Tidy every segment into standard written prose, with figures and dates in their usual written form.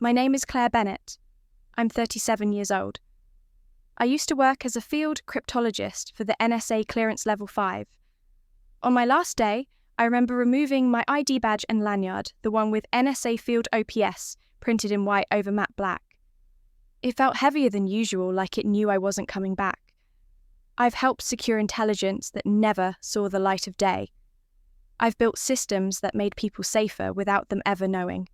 My name is Claire Bennett. I'm 37 years old. I used to work as a field cryptologist for the NSA Clearance Level 5. On my last day, I remember removing my ID badge and lanyard, the one with NSA Field OPS printed in white over matte black. It felt heavier than usual, like it knew I wasn't coming back. I've helped secure intelligence that never saw the light of day. I've built systems that made people safer without them ever knowing.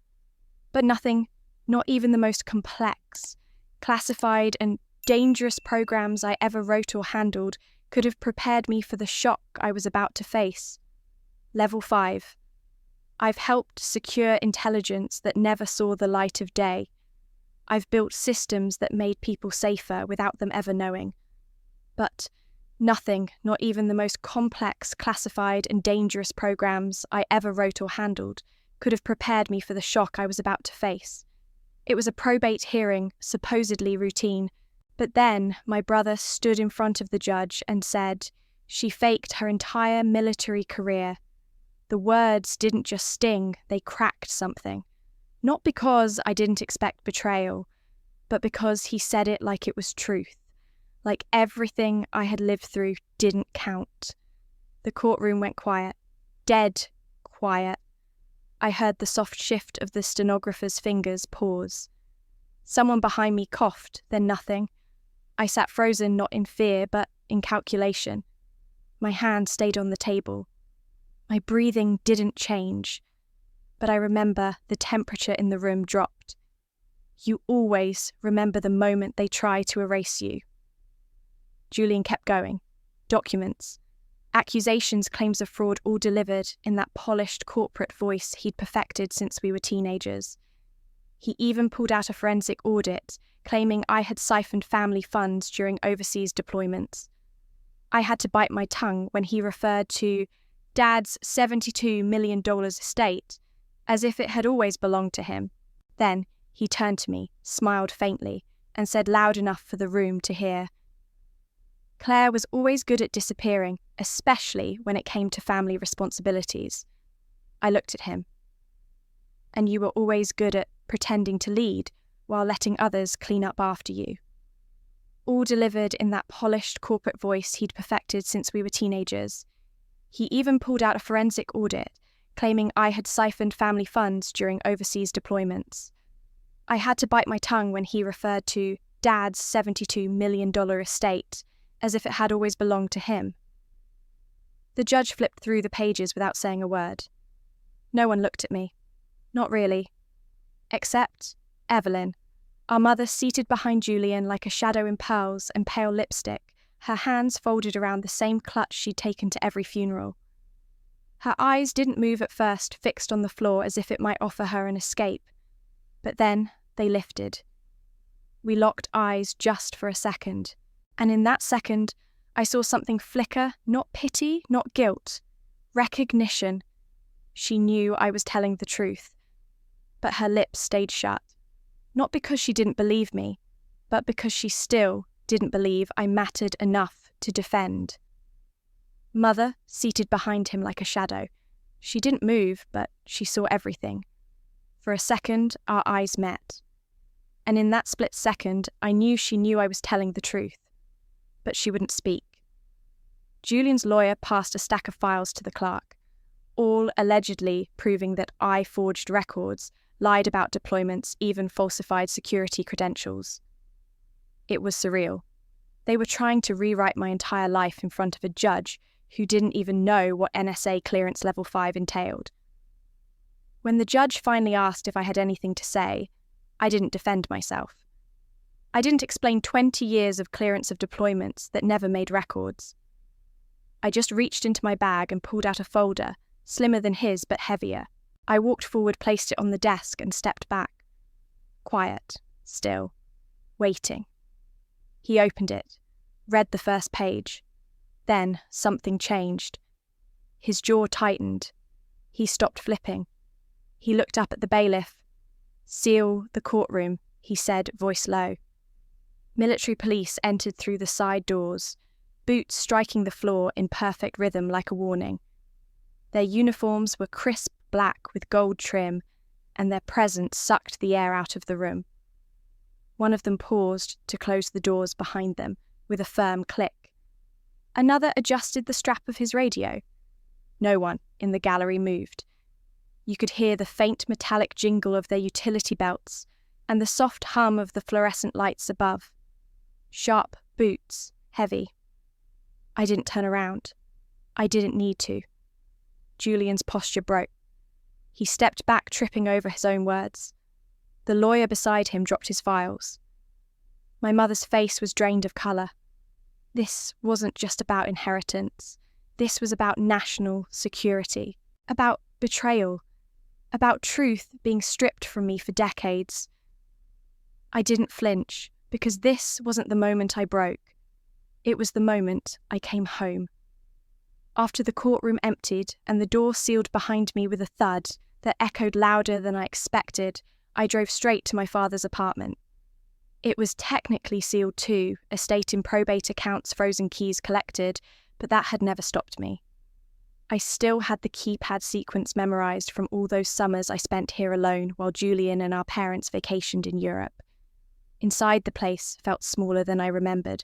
But nothing, not even the most complex, classified and dangerous programs I ever wrote or handled, could have prepared me for the shock I was about to face. Level 5. I've helped secure intelligence that never saw the light of day. I've built systems that made people safer without them ever knowing. But nothing, not even the most complex, classified and dangerous programs I ever wrote or handled, could have prepared me for the shock I was about to face. It was a probate hearing, supposedly routine, but then my brother stood in front of the judge and said she faked her entire military career. The words didn't just sting, they cracked something. Not because I didn't expect betrayal, but because he said it like it was truth. Like everything I had lived through didn't count. The courtroom went quiet. Dead quiet. I heard the soft shift of the stenographer's fingers pause. Someone behind me coughed, then nothing. I sat frozen, not in fear, but in calculation. My hand stayed on the table. My breathing didn't change, but I remember the temperature in the room dropped. You always remember the moment they try to erase you. Julian kept going. Documents. Accusations, claims of fraud, all delivered in that polished corporate voice he'd perfected since we were teenagers. He even pulled out a forensic audit, claiming I had siphoned family funds during overseas deployments. I had to bite my tongue when he referred to Dad's $72 million estate as if it had always belonged to him. Then he turned to me, smiled faintly, and said loud enough for the room to hear, Claire was always good at disappearing, especially when it came to family responsibilities. I looked at him. And you were always good at pretending to lead while letting others clean up after you. All delivered in that polished corporate voice he'd perfected since we were teenagers. He even pulled out a forensic audit, claiming I had siphoned family funds during overseas deployments. I had to bite my tongue when he referred to Dad's $72 million estate as if it had always belonged to him. The judge flipped through the pages without saying a word. No one looked at me. Not really. Except Evelyn, our mother seated behind Julian like a shadow in pearls and pale lipstick, her hands folded around the same clutch she'd taken to every funeral. Her eyes didn't move at first, fixed on the floor as if it might offer her an escape. But then they lifted. We locked eyes just for a second. And in that second, I saw something flicker, not pity, not guilt. Recognition. She knew I was telling the truth. But her lips stayed shut. Not because she didn't believe me, but because she still didn't believe I mattered enough to defend. Mother, seated behind him like a shadow. She didn't move, but she saw everything. For a second, our eyes met. And in that split second, I knew she knew I was telling the truth. But she wouldn't speak. Julian's lawyer passed a stack of files to the clerk, all allegedly proving that I forged records, lied about deployments, even falsified security credentials. It was surreal. They were trying to rewrite my entire life in front of a judge who didn't even know what NSA Clearance Level 5 entailed. When the judge finally asked if I had anything to say, I didn't defend myself. I didn't explain 20 years of clearance of deployments that never made records. I just reached into my bag and pulled out a folder, slimmer than his but heavier. I walked forward, placed it on the desk, and stepped back. Quiet, still, waiting. He opened it, read the first page. Then something changed. His jaw tightened. He stopped flipping. He looked up at the bailiff. "Seal the courtroom," he said, voice low. Military police entered through the side doors, boots striking the floor in perfect rhythm like a warning. Their uniforms were crisp black with gold trim, and their presence sucked the air out of the room. One of them paused to close the doors behind them with a firm click. Another adjusted the strap of his radio. No one in the gallery moved. You could hear the faint metallic jingle of their utility belts and the soft hum of the fluorescent lights above. Sharp boots, heavy. I didn't turn around. I didn't need to. Julian's posture broke. He stepped back, tripping over his own words. The lawyer beside him dropped his files. My mother's face was drained of colour. This wasn't just about inheritance. This was about national security, about betrayal, about truth being stripped from me for decades. I didn't flinch, because this wasn't the moment I broke. It was the moment I came home. After the courtroom emptied and the door sealed behind me with a thud that echoed louder than I expected, I drove straight to my father's apartment. It was technically sealed too, estate in probate accounts, frozen keys collected, but that had never stopped me. I still had the keypad sequence memorised from all those summers I spent here alone while Julian and our parents vacationed in Europe. Inside the place felt smaller than I remembered,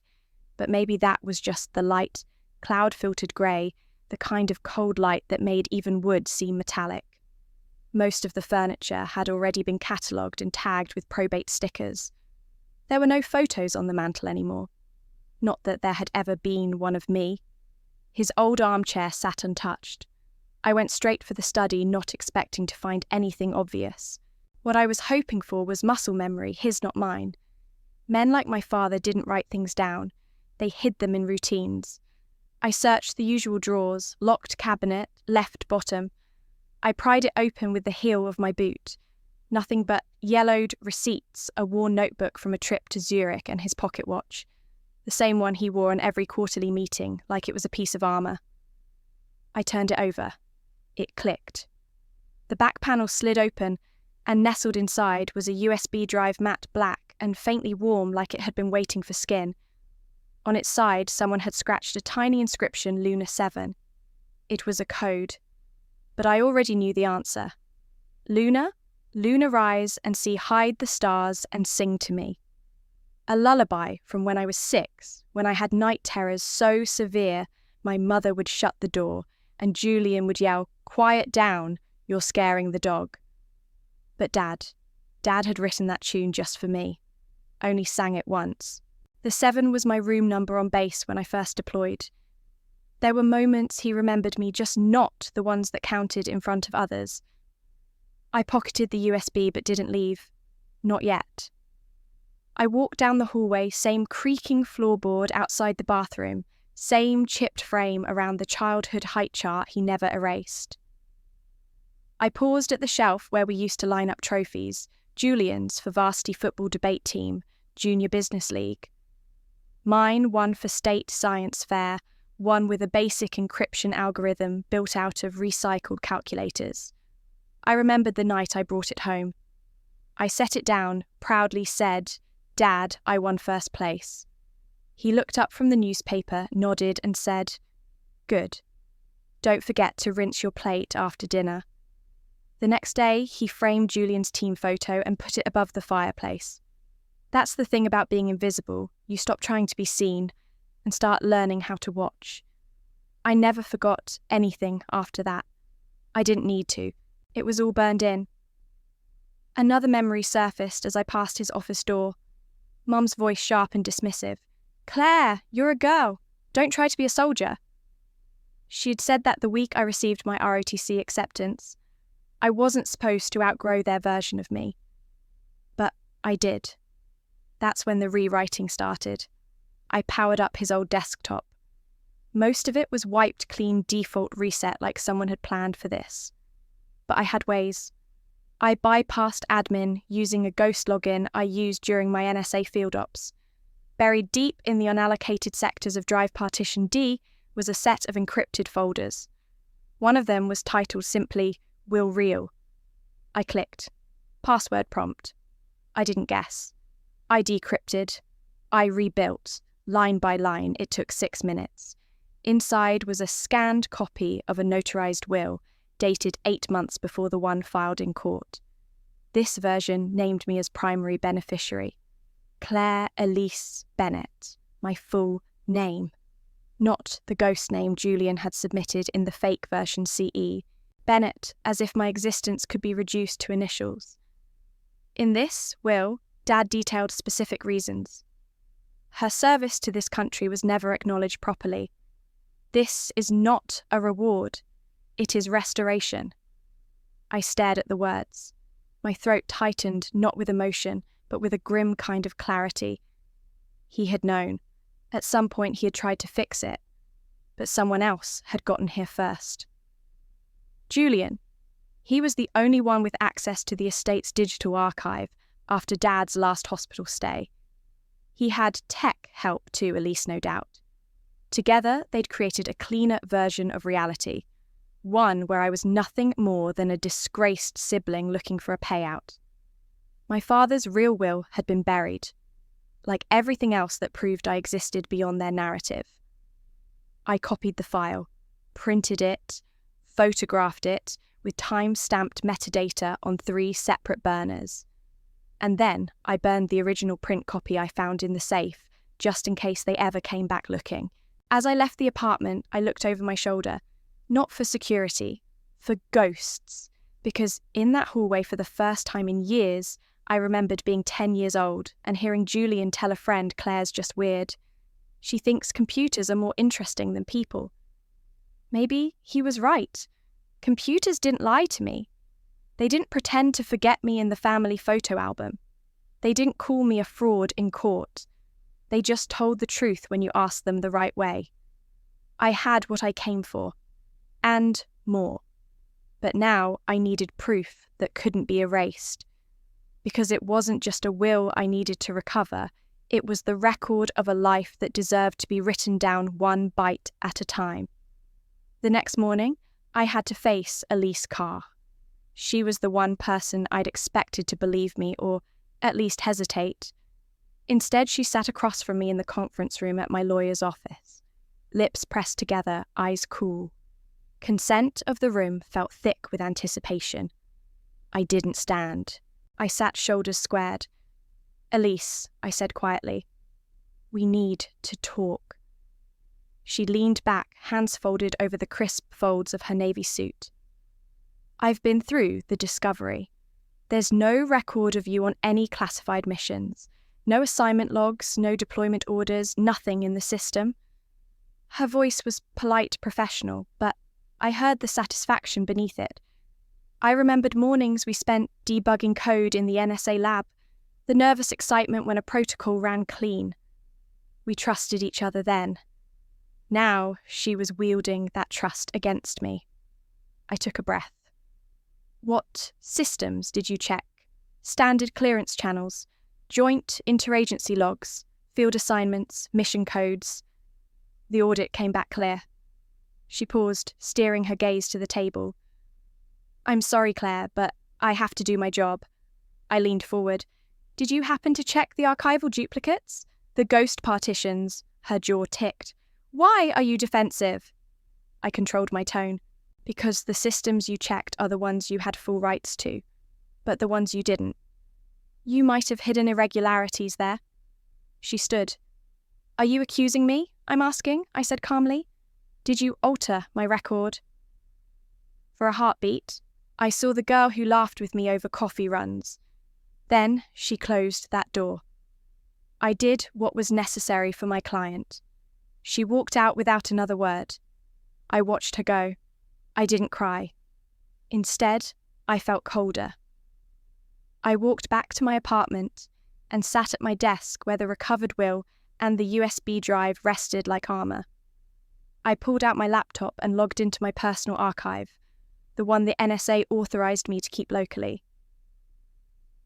but maybe that was just the light, cloud-filtered grey, the kind of cold light that made even wood seem metallic. Most of the furniture had already been catalogued and tagged with probate stickers. There were no photos on the mantel anymore. Not that there had ever been one of me. His old armchair sat untouched. I went straight for the study, not expecting to find anything obvious. What I was hoping for was muscle memory, his not mine. Men like my father didn't write things down. They hid them in routines. I searched the usual drawers, locked cabinet, left bottom. I pried it open with the heel of my boot. Nothing but yellowed receipts, a worn notebook from a trip to Zurich, and his pocket watch. The same one he wore on every quarterly meeting, like it was a piece of armour. I turned it over. It clicked. The back panel slid open, and nestled inside was a USB drive, matte black and faintly warm, like it had been waiting for skin. On its side, someone had scratched a tiny inscription, Luna 7. It was a code. But I already knew the answer. Luna, Luna, rise and see, hide the stars and sing to me. A lullaby from when I was 6, when I had night terrors so severe my mother would shut the door and Julian would yell, "Quiet down, you're scaring the dog." But Dad had written that tune just for me. Only sang it once. The 7 was my room number on base when I first deployed. There were moments he remembered me, just not the ones that counted in front of others. I pocketed the USB but didn't leave. Not yet. I walked down the hallway, same creaking floorboard outside the bathroom, same chipped frame around the childhood height chart he never erased. I paused at the shelf where we used to line up trophies, Julian's for varsity football debate team, junior business league. Mine one for state science fair, one with a basic encryption algorithm built out of recycled calculators. I remembered the night I brought it home. I set it down, proudly said, "Dad, I won first place." He looked up from the newspaper, nodded and said, "Good. Don't forget to rinse your plate after dinner." The next day, he framed Julian's team photo and put it above the fireplace. That's the thing about being invisible. You stop trying to be seen and start learning how to watch. I never forgot anything after that. I didn't need to. It was all burned in. Another memory surfaced as I passed his office door. Mum's voice sharp and dismissive. "Claire, you're a girl. Don't try to be a soldier." She had said that the week I received my ROTC acceptance. I wasn't supposed to outgrow their version of me. But I did. That's when the rewriting started. I powered up his old desktop. Most of it was wiped clean default reset like someone had planned for this. But I had ways. I bypassed admin using a ghost login I used during my NSA field ops. Buried deep in the unallocated sectors of drive partition D was a set of encrypted folders. One of them was titled simply, "Will Real." I clicked. Password prompt. I didn't guess. I decrypted. I rebuilt. Line by line, it took 6 minutes. Inside was a scanned copy of a notarized will, dated 8 months before the one filed in court. This version named me as primary beneficiary. Claire Elise Bennett, my full name. Not the ghost name Julian had submitted in the fake version CE. Bennett, as if my existence could be reduced to initials. In this will, Dad detailed specific reasons. Her service to this country was never acknowledged properly. This is not a reward. It is restoration. I stared at the words. My throat tightened, not with emotion, but with a grim kind of clarity. He had known. At some point he had tried to fix it, but someone else had gotten here first. Julian. He was the only one with access to the estate's digital archive after Dad's last hospital stay. He had tech help too, Elise, no doubt. Together, they'd created a cleaner version of reality, one where I was nothing more than a disgraced sibling looking for a payout. My father's real will had been buried, like everything else that proved I existed beyond their narrative. I copied the file, printed it, photographed it with time-stamped metadata on 3 separate burners. And then I burned the original print copy I found in the safe, just in case they ever came back looking. As I left the apartment, I looked over my shoulder, not for security, for ghosts, because in that hallway for the first time in years, I remembered being 10 years old and hearing Julian tell a friend Claire's just weird. She thinks computers are more interesting than people. Maybe he was right. Computers didn't lie to me. They didn't pretend to forget me in the family photo album. They didn't call me a fraud in court. They just told the truth when you asked them the right way. I had what I came for, and more. But now I needed proof that couldn't be erased. Because it wasn't just a will I needed to recover, it was the record of a life that deserved to be written down one bite at a time. The next morning, I had to face Elise Carr. She was the one person I'd expected to believe me, or at least hesitate. Instead, she sat across from me in the conference room at my lawyer's office. Lips pressed together, eyes cool. Consent of the room felt thick with anticipation. I didn't stand. I sat shoulders squared. "Elise," I said quietly, "we need to talk." She leaned back, hands folded over the crisp folds of her navy suit. "I've been through the discovery. There's no record of you on any classified missions. No assignment logs, no deployment orders, nothing in the system." Her voice was polite, professional, but I heard the satisfaction beneath it. I remembered mornings we spent debugging code in the NSA lab, the nervous excitement when a protocol ran clean. We trusted each other then. Now she was wielding that trust against me. I took a breath. "What systems did you check? Standard clearance channels, joint interagency logs, field assignments, mission codes?" The audit came back clear. She paused, steering her gaze to the table. "I'm sorry, Claire, but I have to do my job." I leaned forward. "Did you happen to check the archival duplicates? The ghost partitions?" Her jaw ticked. "Why are you defensive?" I controlled my tone. "Because the systems you checked are the ones you had full rights to, but the ones you didn't. You might have hidden irregularities there." She stood. "Are you accusing me? I'm asking," I said calmly. "Did you alter my record?" For a heartbeat, I saw the girl who laughed with me over coffee runs. Then she closed that door. I did what was necessary for my client. She walked out without another word. I watched her go. I didn't cry. Instead, I felt colder. I walked back to my apartment and sat at my desk where the recovered will and the USB drive rested like armor. I pulled out my laptop and logged into my personal archive, the one the NSA authorized me to keep locally.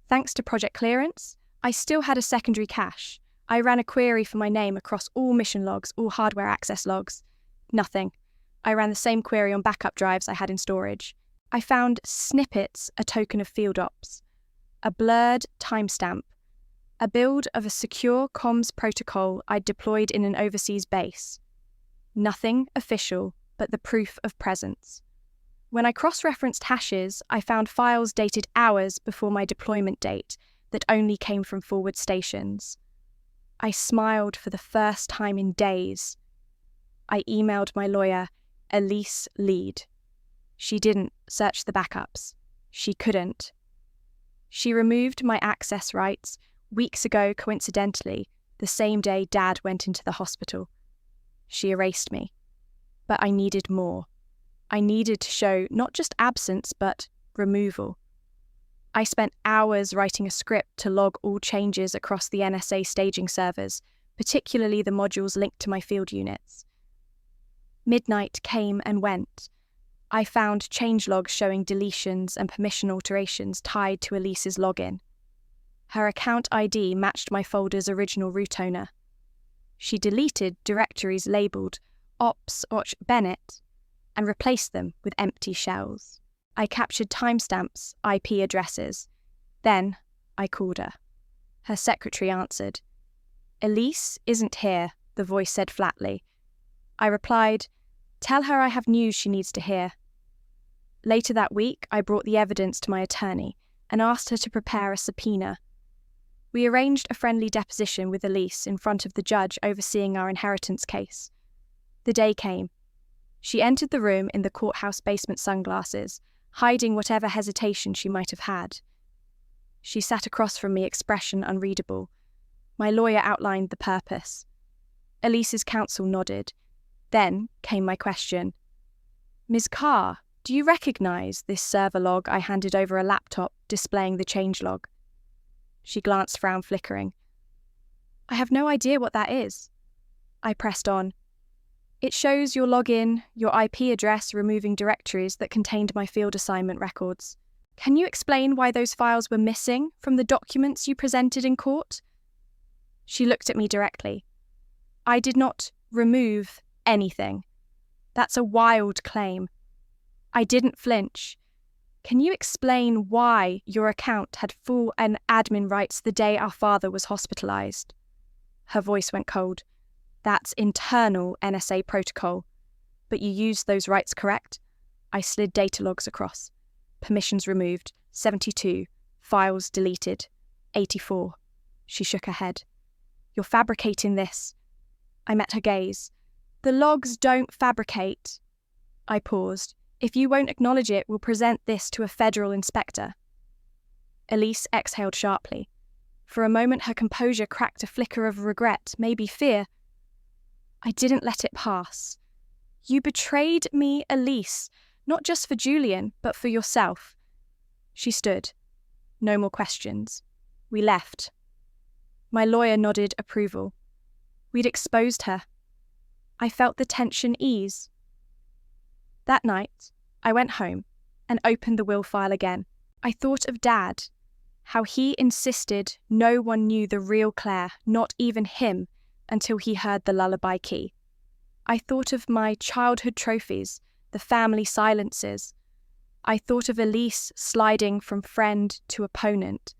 Thanks to Project Clearance, I still had a secondary cache. I ran a query for my name across all mission logs, all hardware access logs. Nothing. I ran the same query on backup drives I had in storage. I found snippets, a token of field ops, a blurred timestamp, a build of a secure comms protocol I'd deployed in an overseas base. Nothing official but the proof of presence. When I cross-referenced hashes, I found files dated hours before my deployment date that only came from forward stations. I smiled for the first time in days. I emailed my lawyer, Elise Lead. She didn't search the backups. She couldn't. She removed my access rights weeks ago, coincidentally, the same day Dad went into the hospital. She erased me. But I needed more. I needed to show not just absence, but removal. I spent hours writing a script to log all changes across the NSA staging servers, particularly the modules linked to my field units. Midnight came and went. I found changelogs showing deletions and permission alterations tied to Elise's login. Her account ID matched my folder's original root owner. She deleted directories labelled Ops och Bennett and replaced them with empty shells. I captured timestamps, IP addresses. Then I called her. Her secretary answered. "Elise isn't here," the voice said flatly. I replied, "Tell her I have news she needs to hear." Later that week, I brought the evidence to my attorney and asked her to prepare a subpoena. We arranged a friendly deposition with Elise in front of the judge overseeing our inheritance case. The day came. She entered the room in the courthouse basement sunglasses, hiding whatever hesitation she might have had. She sat across from me, expression unreadable. My lawyer outlined the purpose. Elise's counsel nodded. Then came my question. "Ms. Carr, do you recognise this server log I handed over a laptop displaying the changelog?" She glanced, frown flickering. "I have no idea what that is." I pressed on. "It shows your login, your IP address, removing directories that contained my field assignment records. Can you explain why those files were missing from the documents you presented in court?" She looked at me directly. "I did not remove anything. That's a wild claim." I didn't flinch. "Can you explain why your account had full and admin rights the day our father was hospitalized?" Her voice went cold. "That's internal NSA protocol. But you used those rights, correct?" I slid data logs across. Permissions removed, 72. Files deleted, 84. She shook her head. "You're fabricating this." I met her gaze. "The logs don't fabricate." I paused. "If you won't acknowledge it, we'll present this to a federal inspector." Elise exhaled sharply. For a moment, her composure cracked a flicker of regret, maybe fear. "I didn't let it pass. You betrayed me, Elise, not just for Julian, but for yourself." She stood. No more questions. We left. My lawyer nodded approval. We'd exposed her. I felt the tension ease. That night, I went home and opened the will file again. I thought of Dad, how he insisted no one knew the real Claire, not even him, until he heard the lullaby key. I thought of my childhood trophies, the family silences. I thought of Elise sliding from friend to opponent.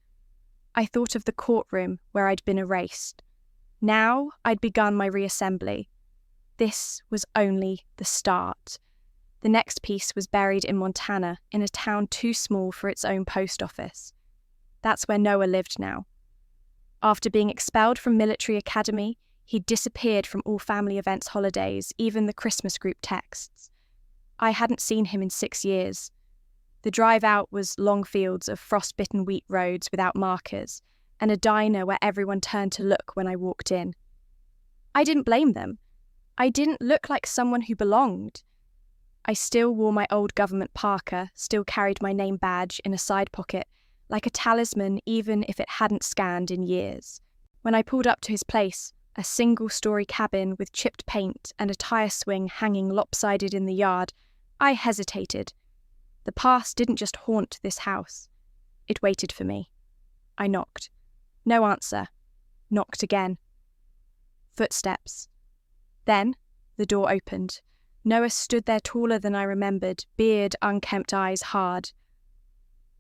I thought of the courtroom where I'd been erased. Now I'd begun my reassembly. This was only the start. The next piece was buried in Montana, in a town too small for its own post office. That's where Noah lived now. After being expelled from military academy, he'd disappeared from all family events, holidays, even the Christmas group texts. I hadn't seen him in 6 years. The drive out was long fields of frost-bitten wheat roads without markers, and a diner where everyone turned to look when I walked in. I didn't blame them. I didn't look like someone who belonged. I still wore my old government parka, still carried my name badge in a side pocket, like a talisman even if it hadn't scanned in years. When I pulled up to his place, a single-story cabin with chipped paint and a tire swing hanging lopsided in the yard, I hesitated. The past didn't just haunt this house. It waited for me. I knocked. No answer. Knocked again. Footsteps. Then the door opened. Noah stood there taller than I remembered, beard, unkempt eyes hard.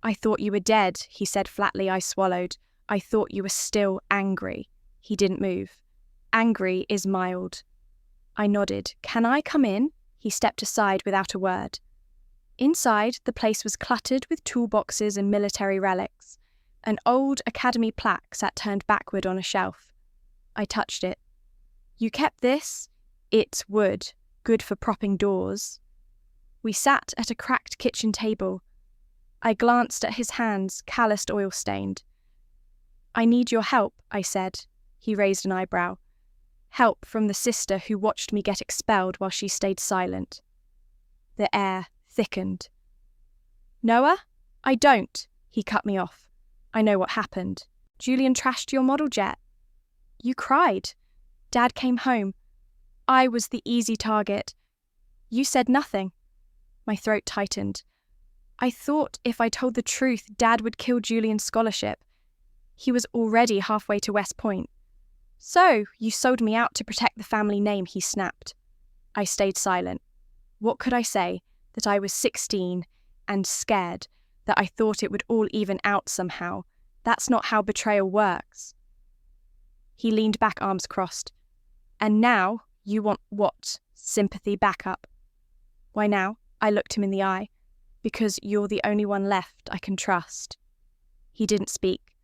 "I thought you were dead," he said flatly. I swallowed. "I thought you were still angry." He didn't move. "Angry is mild." I nodded. "Can I come in?" He stepped aside without a word. Inside, the place was cluttered with toolboxes and military relics. An old academy plaque sat turned backward on a shelf. I touched it. "You kept this? It's wood, good for propping doors." We sat at a cracked kitchen table. I glanced at his hands, calloused, oil-stained. "I need your help," I said. He raised an eyebrow. Help from the sister who watched me get expelled while she stayed silent. The air thickened. "Noah? I don't," he cut me off. "I know what happened. Julian trashed your model jet. You cried. Dad came home. I was the easy target. You said nothing." My throat tightened. I thought if I told the truth, Dad would kill Julian's scholarship. He was already halfway to West Point. "So, you sold me out to protect the family name," he snapped. I stayed silent. What could I say? That I was 16 and scared, that I thought it would all even out somehow. That's not how betrayal works. He leaned back, arms crossed. "And now, you want what? Sympathy, backup?" "Why now?" I looked him in the eye. "Because you're the only one left I can trust." He didn't speak,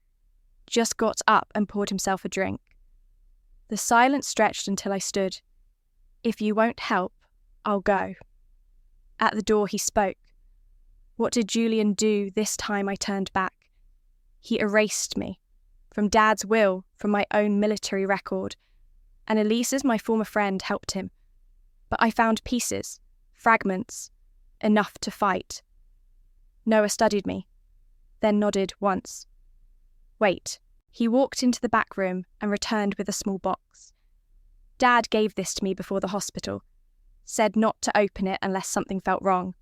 just got up and poured himself a drink. The silence stretched until I stood. "If you won't help, I'll go." At the door he spoke. What did Julian do this time I turned back? He erased me. From Dad's will, from my own military record. And Elisa's, my former friend, helped him. But I found pieces, fragments, enough to fight. Noah studied me, then nodded once. "Wait." He walked into the back room and returned with a small box. "Dad gave this to me before the hospital. Said not to open it unless something felt wrong."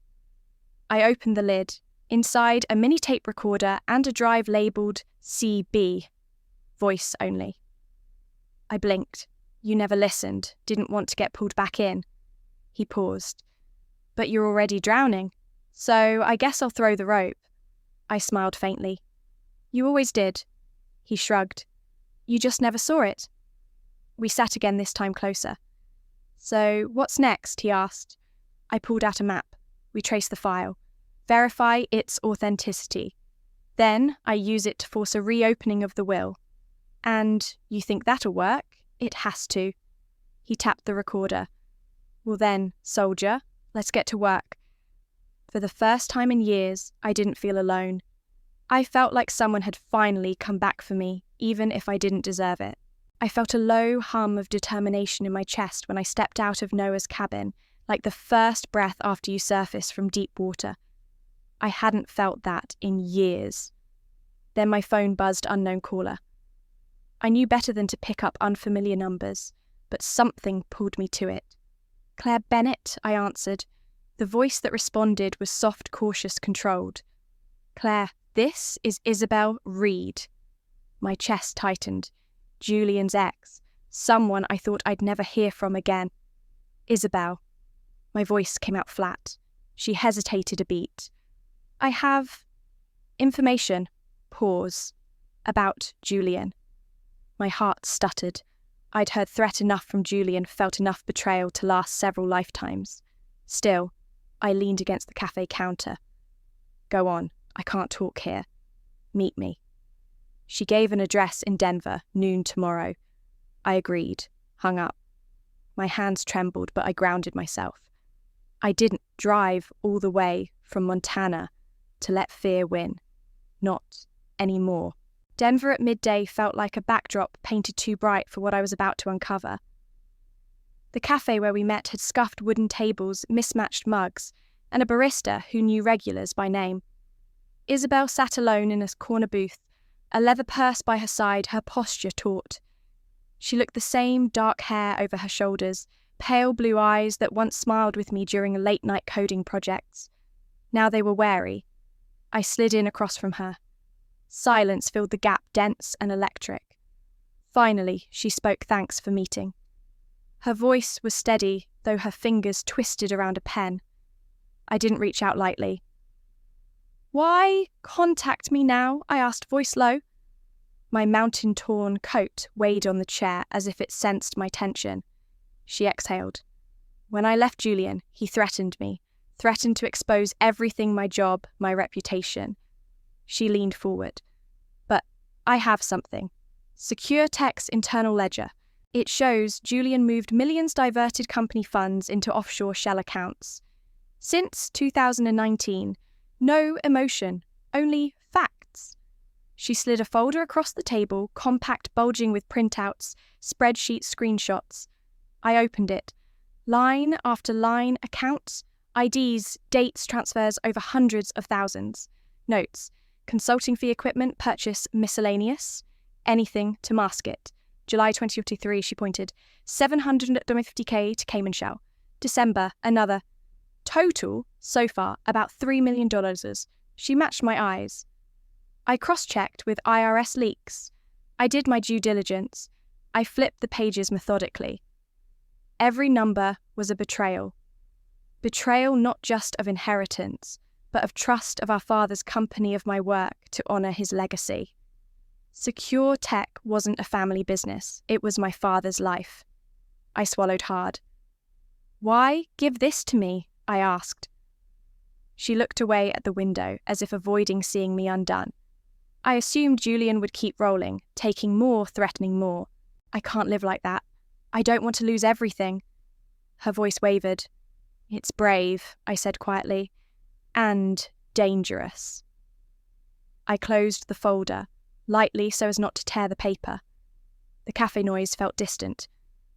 I opened the lid. Inside, a mini tape recorder and a drive labelled CB. Voice only. I blinked. "You never listened, didn't want to get pulled back in." He paused. "But you're already drowning, so I guess I'll throw the rope." I smiled faintly. "You always did." He shrugged. "You just never saw it." We sat again, this time closer. "So, what's next?" he asked. I pulled out a map. We traced the file. Verify its authenticity. Then I use it to force a reopening of the will. "And you think that'll work?" "It has to." He tapped the recorder. "Well then, soldier, let's get to work." For the first time in years, I didn't feel alone. I felt like someone had finally come back for me, even if I didn't deserve it. I felt a low hum of determination in my chest when I stepped out of Noah's cabin, like the first breath after you surface from deep water. I hadn't felt that in years. Then my phone buzzed, unknown caller. I knew better than to pick up unfamiliar numbers, but something pulled me to it. "Claire Bennett," I answered. The voice that responded was soft, cautious, controlled. "Claire, this is Isabel Reed." My chest tightened. Julian's ex. Someone I thought I'd never hear from again. "Isabel." My voice came out flat. She hesitated a beat. "I have information." Pause. "About Julian." My heart stuttered. I'd heard threat enough from Julian, felt enough betrayal to last several lifetimes. Still, I leaned against the cafe counter. "Go on, I can't talk here. Meet me." She gave an address in Denver, noon tomorrow. I agreed, hung up. My hands trembled, but I grounded myself. I didn't drive all the way from Montana to let fear win. Not anymore. Denver at midday felt like a backdrop painted too bright for what I was about to uncover. The cafe where we met had scuffed wooden tables, mismatched mugs, and a barista who knew regulars by name. Isabel sat alone in a corner booth, a leather purse by her side, her posture taut. She looked the same, dark hair over her shoulders, pale blue eyes that once smiled with me during late-night coding projects. Now they were wary. I slid in across from her. Silence filled the gap, dense and electric. Finally, she spoke thanks for meeting. Her voice was steady, though her fingers twisted around a pen. I didn't reach out lightly. "Why contact me now?" I asked, voice low. My mountain-torn coat weighed on the chair as if it sensed my tension. She exhaled. "When I left Julian, he threatened me. threatened to expose everything, my job, my reputation. She leaned forward. But I have something. Secure Tech's internal ledger. It shows Julian moved millions diverted company funds into offshore shell accounts. Since 2019, no emotion, only facts. She slid a folder across the table, compact, bulging with printouts, spreadsheet screenshots. I opened it. Line after line, accounts, IDs, dates, transfers over hundreds of thousands. Notes, consulting fee equipment, purchase miscellaneous, anything to mask it. July 2023, she pointed, $750K to Cayman Shell. December, another. Total, so far, about $3 million. She matched my eyes. I cross-checked with IRS leaks. I did my due diligence. I flipped the pages methodically. Every number was a betrayal. Betrayal not just of inheritance, but of trust of our father's company of my work to honour his legacy. Secure Tech wasn't a family business, it was my father's life. I swallowed hard. Why give this to me? I asked. She looked away at the window, as if avoiding seeing me undone. I assumed Julian would keep rolling, taking more, threatening more. I can't live like that. I don't want to lose everything. Her voice wavered. It's brave, I said quietly, and dangerous. I closed the folder, lightly so as not to tear the paper. The cafe noise felt distant.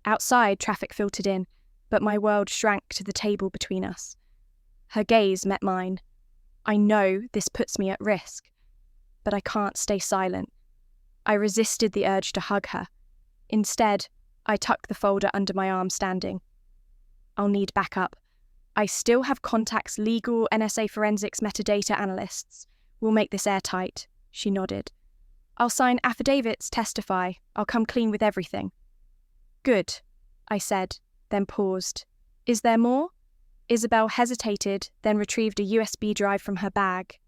Outside, traffic filtered in, but my world shrank to the table between us. Her gaze met mine. I know this puts me at risk, but I can't stay silent. I resisted the urge to hug her. Instead, I tucked the folder under my arm, standing. I'll need backup. I still have contacts, legal, NSA forensics, metadata analysts. We'll make this airtight, she nodded. I'll sign affidavits, testify. I'll come clean with everything. Good, I said, then paused. Is there more? Isabel hesitated, then retrieved a USB drive from her bag.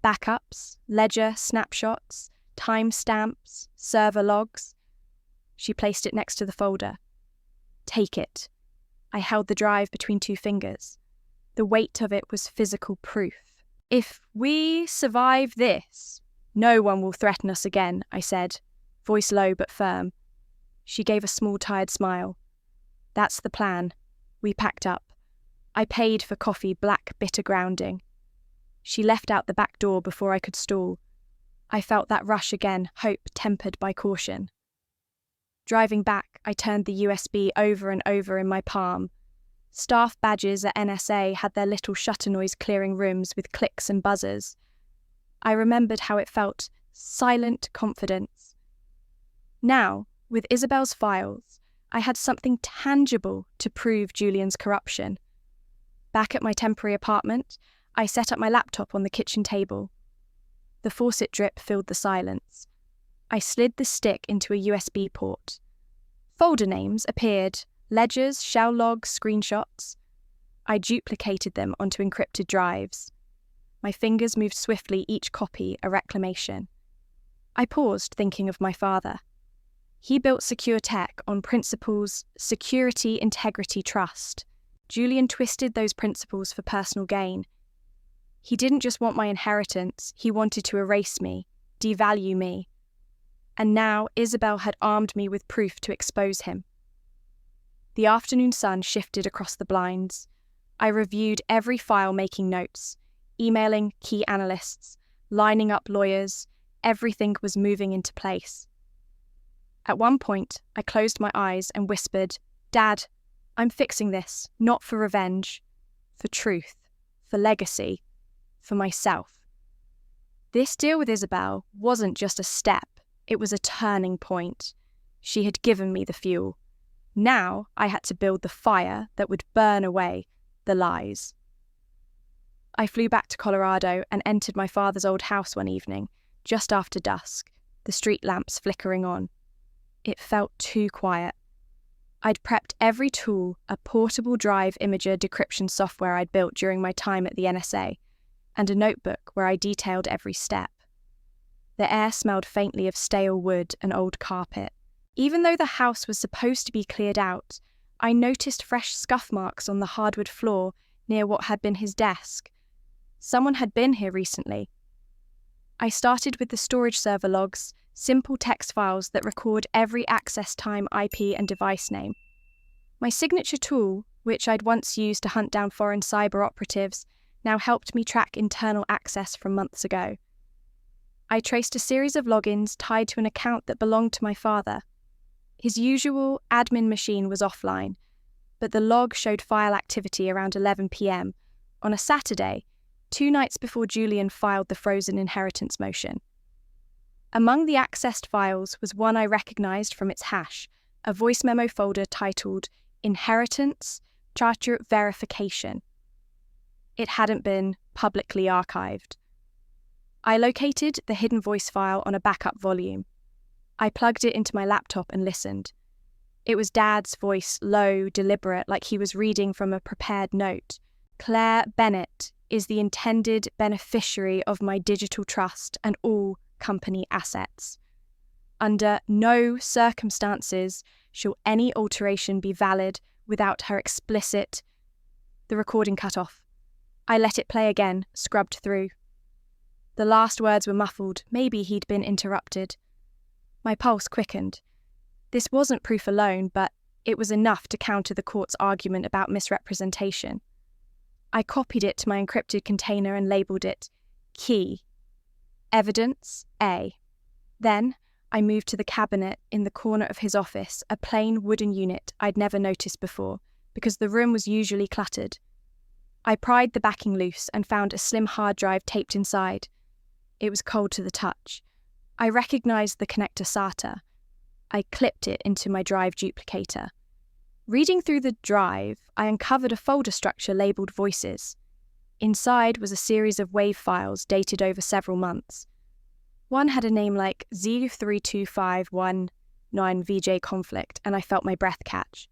Backups, ledger, snapshots, timestamps, server logs. She placed it next to the folder. Take it. I held the drive between two fingers. The weight of it was physical proof. If we survive this, no one will threaten us again, I said, voice low but firm. She gave a small, tired smile. That's the plan. We packed up. I paid for coffee, black, bitter grounding. She left out the back door before I could stall. I felt that rush again, hope tempered by caution. Driving back, I turned the USB over and over in my palm. Staff badges at NSA had their little shutter noise clearing rooms with clicks and buzzers. I remembered how it felt, silent confidence. Now, with Isabel's files, I had something tangible to prove Julian's corruption. Back at my temporary apartment, I set up my laptop on the kitchen table. The faucet drip filled the silence. I slid the stick into a USB port. Folder names appeared, ledgers, shell logs, screenshots. I duplicated them onto encrypted drives. My fingers moved swiftly, each copy a reclamation. I paused, thinking of my father. He built Secure Tech on principles security, integrity, trust. Julian twisted those principles for personal gain. He didn't just want my inheritance, he wanted to erase me, devalue me. And now Isabel had armed me with proof to expose him. The afternoon sun shifted across the blinds. I reviewed every file, making notes, emailing key analysts, lining up lawyers. Everything was moving into place. At one point, I closed my eyes and whispered, Dad, I'm fixing this, not for revenge, for truth, for legacy, for myself. This deal with Isabel wasn't just a step, it was a turning point. She had given me the fuel. Now I had to build the fire that would burn away the lies. I flew back to Colorado and entered my father's old house one evening, just after dusk, the street lamps flickering on. It felt too quiet. I'd prepped every tool, a portable drive imager decryption software I'd built during my time at the NSA, and a notebook where I detailed every step. The air smelled faintly of stale wood and old carpet. Even though the house was supposed to be cleared out, I noticed fresh scuff marks on the hardwood floor, near what had been his desk. Someone had been here recently. I started with the storage server logs, simple text files that record every access time, IP, and device name. My signature tool, which I'd once used to hunt down foreign cyber operatives, now helped me track internal access from months ago. I traced a series of logins tied to an account that belonged to my father. His usual admin machine was offline, but the log showed file activity around 11 p.m. on a Saturday, 2 nights before Julian filed the frozen inheritance motion. Among the accessed files was one I recognized from its hash, a voice memo folder titled Inheritance Charter Verification. It hadn't been publicly archived. I located the hidden voice file on a backup volume. I plugged it into my laptop and listened. It was Dad's voice, low, deliberate, like he was reading from a prepared note. Claire Bennett is the intended beneficiary of my digital trust and all company assets. Under no circumstances shall any alteration be valid without her explicit... The recording cut off. I let it play again, scrubbed through. The last words were muffled. Maybe he'd been interrupted. My pulse quickened. This wasn't proof alone, but it was enough to counter the court's argument about misrepresentation. I copied it to my encrypted container and labelled it Key. Evidence A. Then I moved to the cabinet in the corner of his office, a plain wooden unit I'd never noticed before, because the room was usually cluttered. I pried the backing loose and found a slim hard drive taped inside. It was cold to the touch. I recognised the connector SATA. I clipped it into my drive duplicator. Reading through the drive, I uncovered a folder structure labelled Voices. Inside was a series of WAV files dated over several months. One had a name like Z32519VJ Conflict, and I felt my breath catch.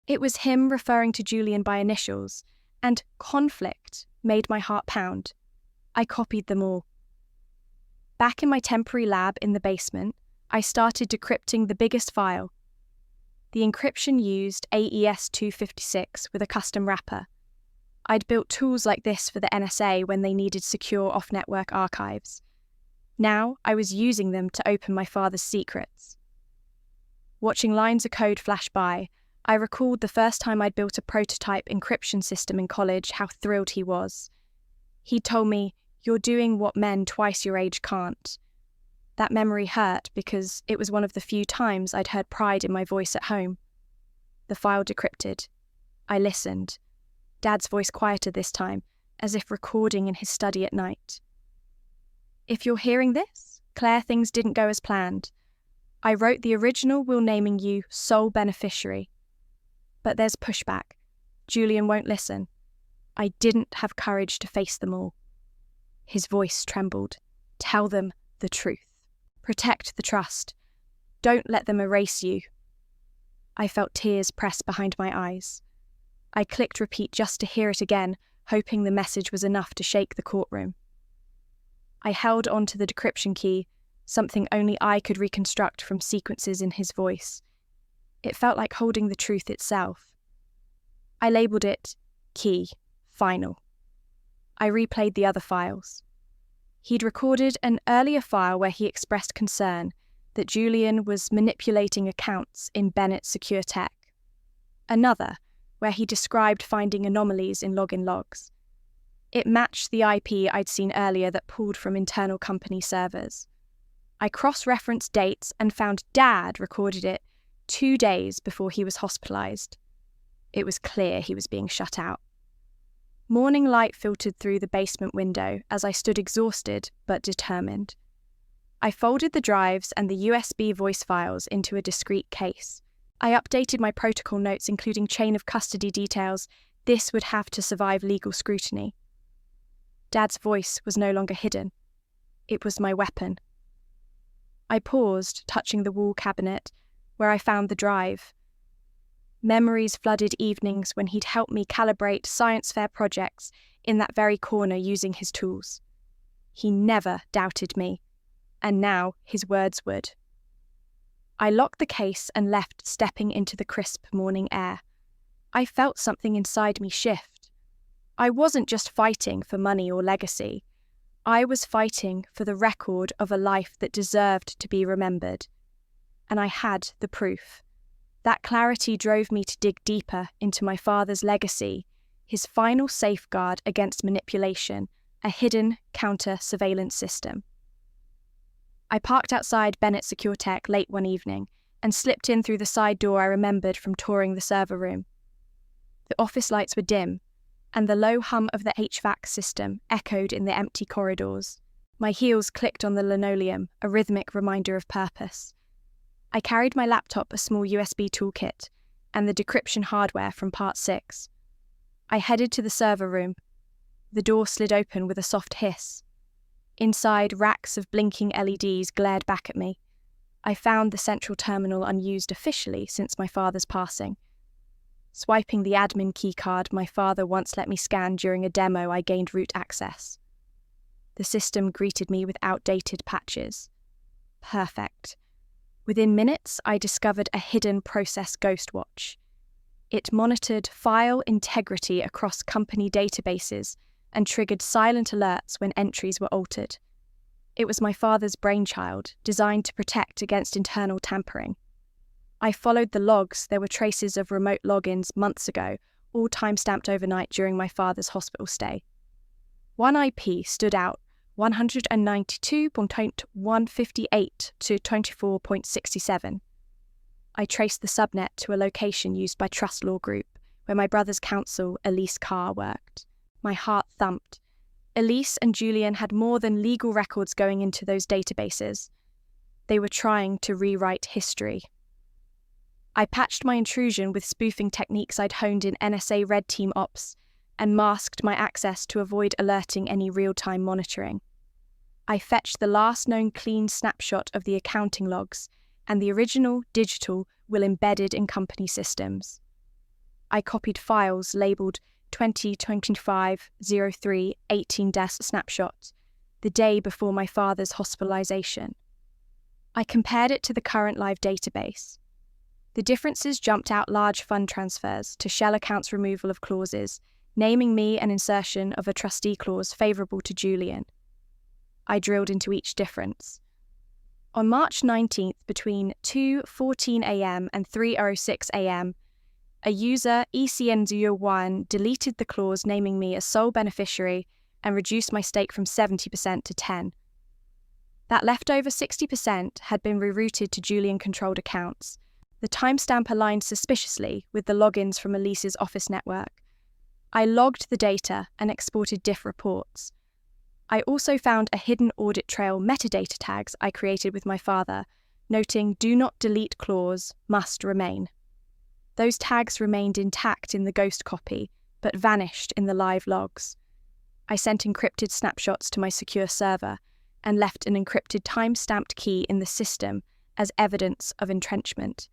It was him referring to Julian by initials, and conflict made my heart pound. I copied them all. Back in my temporary lab in the basement, I started decrypting the biggest file. The encryption used AES-256 with a custom wrapper. I'd built tools like this for the NSA when they needed secure off-network archives. Now I was using them to open my father's secrets. Watching lines of code flash by, I recalled the first time I'd built a prototype encryption system in college, how thrilled he was. He'd told me, "You're doing what men twice your age can't." That memory hurt because it was one of the few times I'd heard pride in my voice at home. The file decrypted. I listened. Dad's voice quieter this time, as if recording in his study at night. "If you're hearing this, Claire, things didn't go as planned. I wrote the original will naming you sole beneficiary. But there's pushback. Julian won't listen. I didn't have courage to face them all." His voice trembled. "Tell them the truth. Protect the trust. Don't let them erase you." I felt tears press behind my eyes. I clicked repeat just to hear it again, hoping the message was enough to shake the courtroom. I held on to the decryption key, something only I could reconstruct from sequences in his voice. It felt like holding the truth itself. I labelled it Key, Final. I replayed the other files. He'd recorded an earlier file where he expressed concern that Julian was manipulating accounts in Bennett's secure tech. Another, where he described finding anomalies in login logs. It matched the IP I'd seen earlier that pulled from internal company servers. I cross-referenced dates and found Dad recorded it 2 days before he was hospitalised. It was clear he was being shut out. Morning light filtered through the basement window as I stood exhausted but determined. I folded the drives and the USB voice files into a discrete case. I updated my protocol notes, including chain of custody details. This would have to survive legal scrutiny. Dad's voice was no longer hidden. It was my weapon. I paused, touching the wall cabinet, where I found the drive. Memories flooded evenings when he'd helped me calibrate science fair projects in that very corner using his tools. He never doubted me, and now his words would. I locked the case and left, stepping into the crisp morning air. I felt something inside me shift. I wasn't just fighting for money or legacy. I was fighting for the record of a life that deserved to be remembered. And I had the proof. That clarity drove me to dig deeper into my father's legacy, his final safeguard against manipulation, a hidden counter-surveillance system. I parked outside Bennett Secure Tech late one evening and slipped in through the side door I remembered from touring the server room. The office lights were dim, and the low hum of the HVAC system echoed in the empty corridors. My heels clicked on the linoleum, a rhythmic reminder of purpose. I carried my laptop, a small USB toolkit, and the decryption hardware from Part 6. I headed to the server room. The door slid open with a soft hiss. Inside, racks of blinking LEDs glared back at me. I found the central terminal unused officially since my father's passing. Swiping the admin keycard my father once let me scan during a demo, I gained root access. The system greeted me with outdated patches. Perfect. Within minutes, I discovered a hidden process ghost watch. It monitored file integrity across company databases and triggered silent alerts when entries were altered. It was my father's brainchild, designed to protect against internal tampering. I followed the logs. There were traces of remote logins months ago, all time-stamped overnight during my father's hospital stay. One IP stood out, 192.158 to 24.67. I traced the subnet to a location used by Trust Law Group, where my brother's counsel, Elise Carr, worked. My heart thumped. Elise and Julian had more than legal records going into those databases. They were trying to rewrite history. I patched my intrusion with spoofing techniques I'd honed in NSA Red Team Ops and masked my access to avoid alerting any real-time monitoring. I fetched the last known clean snapshot of the accounting logs and the original digital will embedded in company systems. I copied files labelled 2025-03-18-snapshot, the day before my father's hospitalization. I compared it to the current live database. The differences jumped out: large fund transfers to shell accounts, removal of clauses, naming me, and insertion of a trustee clause favourable to Julian. I drilled into each difference. On March 19th, between 2:14 a.m. and 3:06 a.m., a user, ECN01, deleted the clause naming me as sole beneficiary and reduced my stake from 70% to 10%. That leftover 60% had been rerouted to Julian-controlled accounts. The timestamp aligned suspiciously with the logins from Elise's office network. I logged the data and exported diff reports. I also found a hidden audit trail metadata tags I created with my father, noting "Do not delete clause, must remain." Those tags remained intact in the ghost copy, but vanished in the live logs. I sent encrypted snapshots to my secure server and left an encrypted time-stamped key in the system as evidence of entrenchment.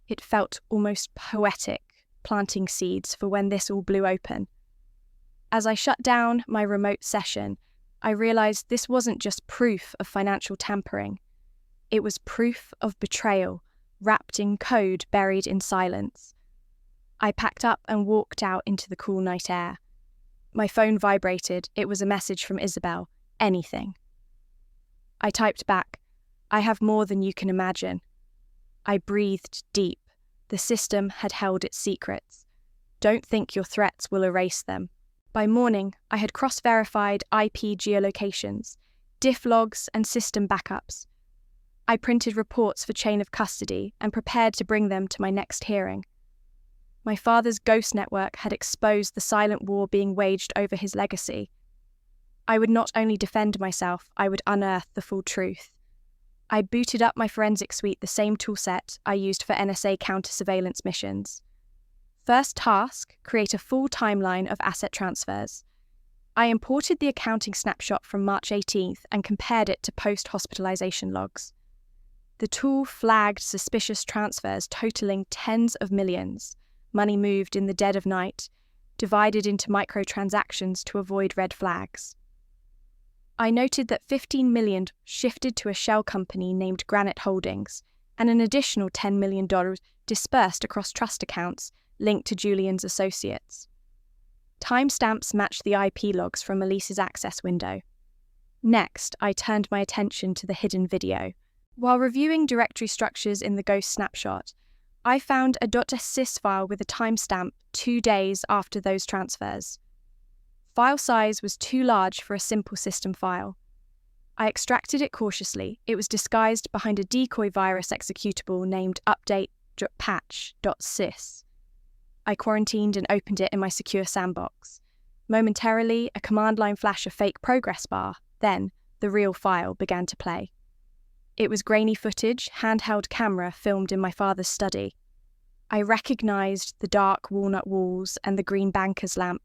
It felt almost poetic, planting seeds for when this all blew open. As I shut down my remote session, I realized this wasn't just proof of financial tampering. It was proof of betrayal, wrapped in code buried in silence. I packed up and walked out into the cool night air. My phone vibrated. It was a message from Isabel. Anything. I typed back, "I have more than you can imagine." I breathed deep. The system had held its secrets. Don't think your threats will erase them. By morning, I had cross-verified IP geolocations, diff logs, and system backups. I printed reports for chain of custody and prepared to bring them to my next hearing. My father's ghost network had exposed the silent war being waged over his legacy. I would not only defend myself, I would unearth the full truth. I booted up my forensic suite, the same toolset I used for NSA counter-surveillance missions. First task, create a full timeline of asset transfers. I imported the accounting snapshot from March 18th and compared it to post-hospitalization logs. The tool flagged suspicious transfers totaling tens of millions, money moved in the dead of night, divided into microtransactions to avoid red flags. I noted that $15 million shifted to a shell company named Granite Holdings, and an additional $10 million dispersed across trust accounts linked to Julian's associates. Timestamps matched the IP logs from Elise's access window. Next, I turned my attention to the hidden video. While reviewing directory structures in the Ghost snapshot, I found a .sys file with a timestamp 2 days after those transfers. File size was too large for a simple system file. I extracted it cautiously. It was disguised behind a decoy virus executable named update.patch.sys. I quarantined and opened it in my secure sandbox. Momentarily, a command line flashed a fake progress bar. Then, the real file began to play. It was grainy footage, handheld camera filmed in my father's study. I recognized the dark walnut walls and the green banker's lamp.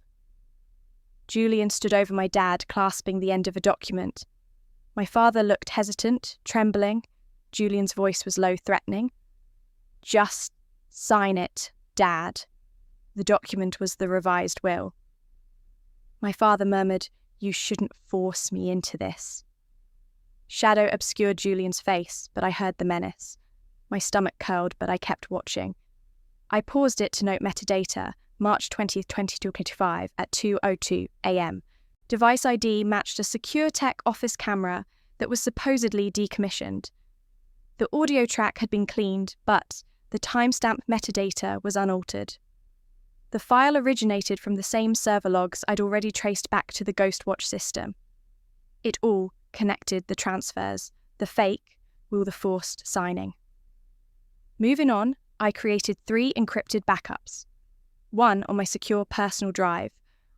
Julian stood over my dad, clasping the end of a document. My father looked hesitant, trembling. Julian's voice was low, threatening. "Just sign it, Dad." The document was the revised will. My father murmured, "You shouldn't force me into this." Shadow obscured Julian's face, but I heard the menace. My stomach curled, but I kept watching. I paused it to note metadata, March 20th, 2025 at 2:02 a.m. Device ID matched a SecureTech office camera that was supposedly decommissioned. The audio track had been cleaned, but the timestamp metadata was unaltered. The file originated from the same server logs I'd already traced back to the Ghostwatch system. It all connected the transfers, the fake, will the forced signing. Moving on, I created 3 encrypted backups. One on my secure personal drive,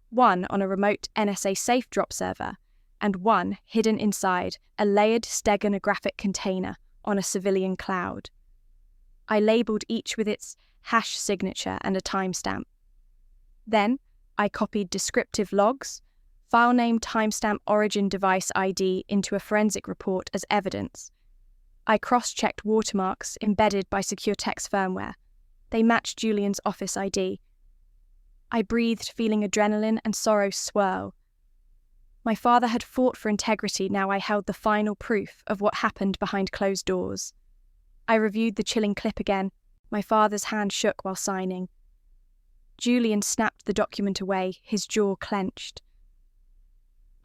one on a remote NSA safe drop server, and one hidden inside a layered steganographic container on a civilian cloud. I labeled each with its hash signature and a timestamp. Then, I copied descriptive logs, file name, timestamp, origin, device ID into a forensic report as evidence. I cross-checked watermarks embedded by SecureTech's firmware. They matched Julian's office ID. I breathed, feeling adrenaline and sorrow swirl. My father had fought for integrity. Now I held the final proof of what happened behind closed doors. I reviewed the chilling clip again. My father's hand shook while signing. Julian snapped the document away, his jaw clenched.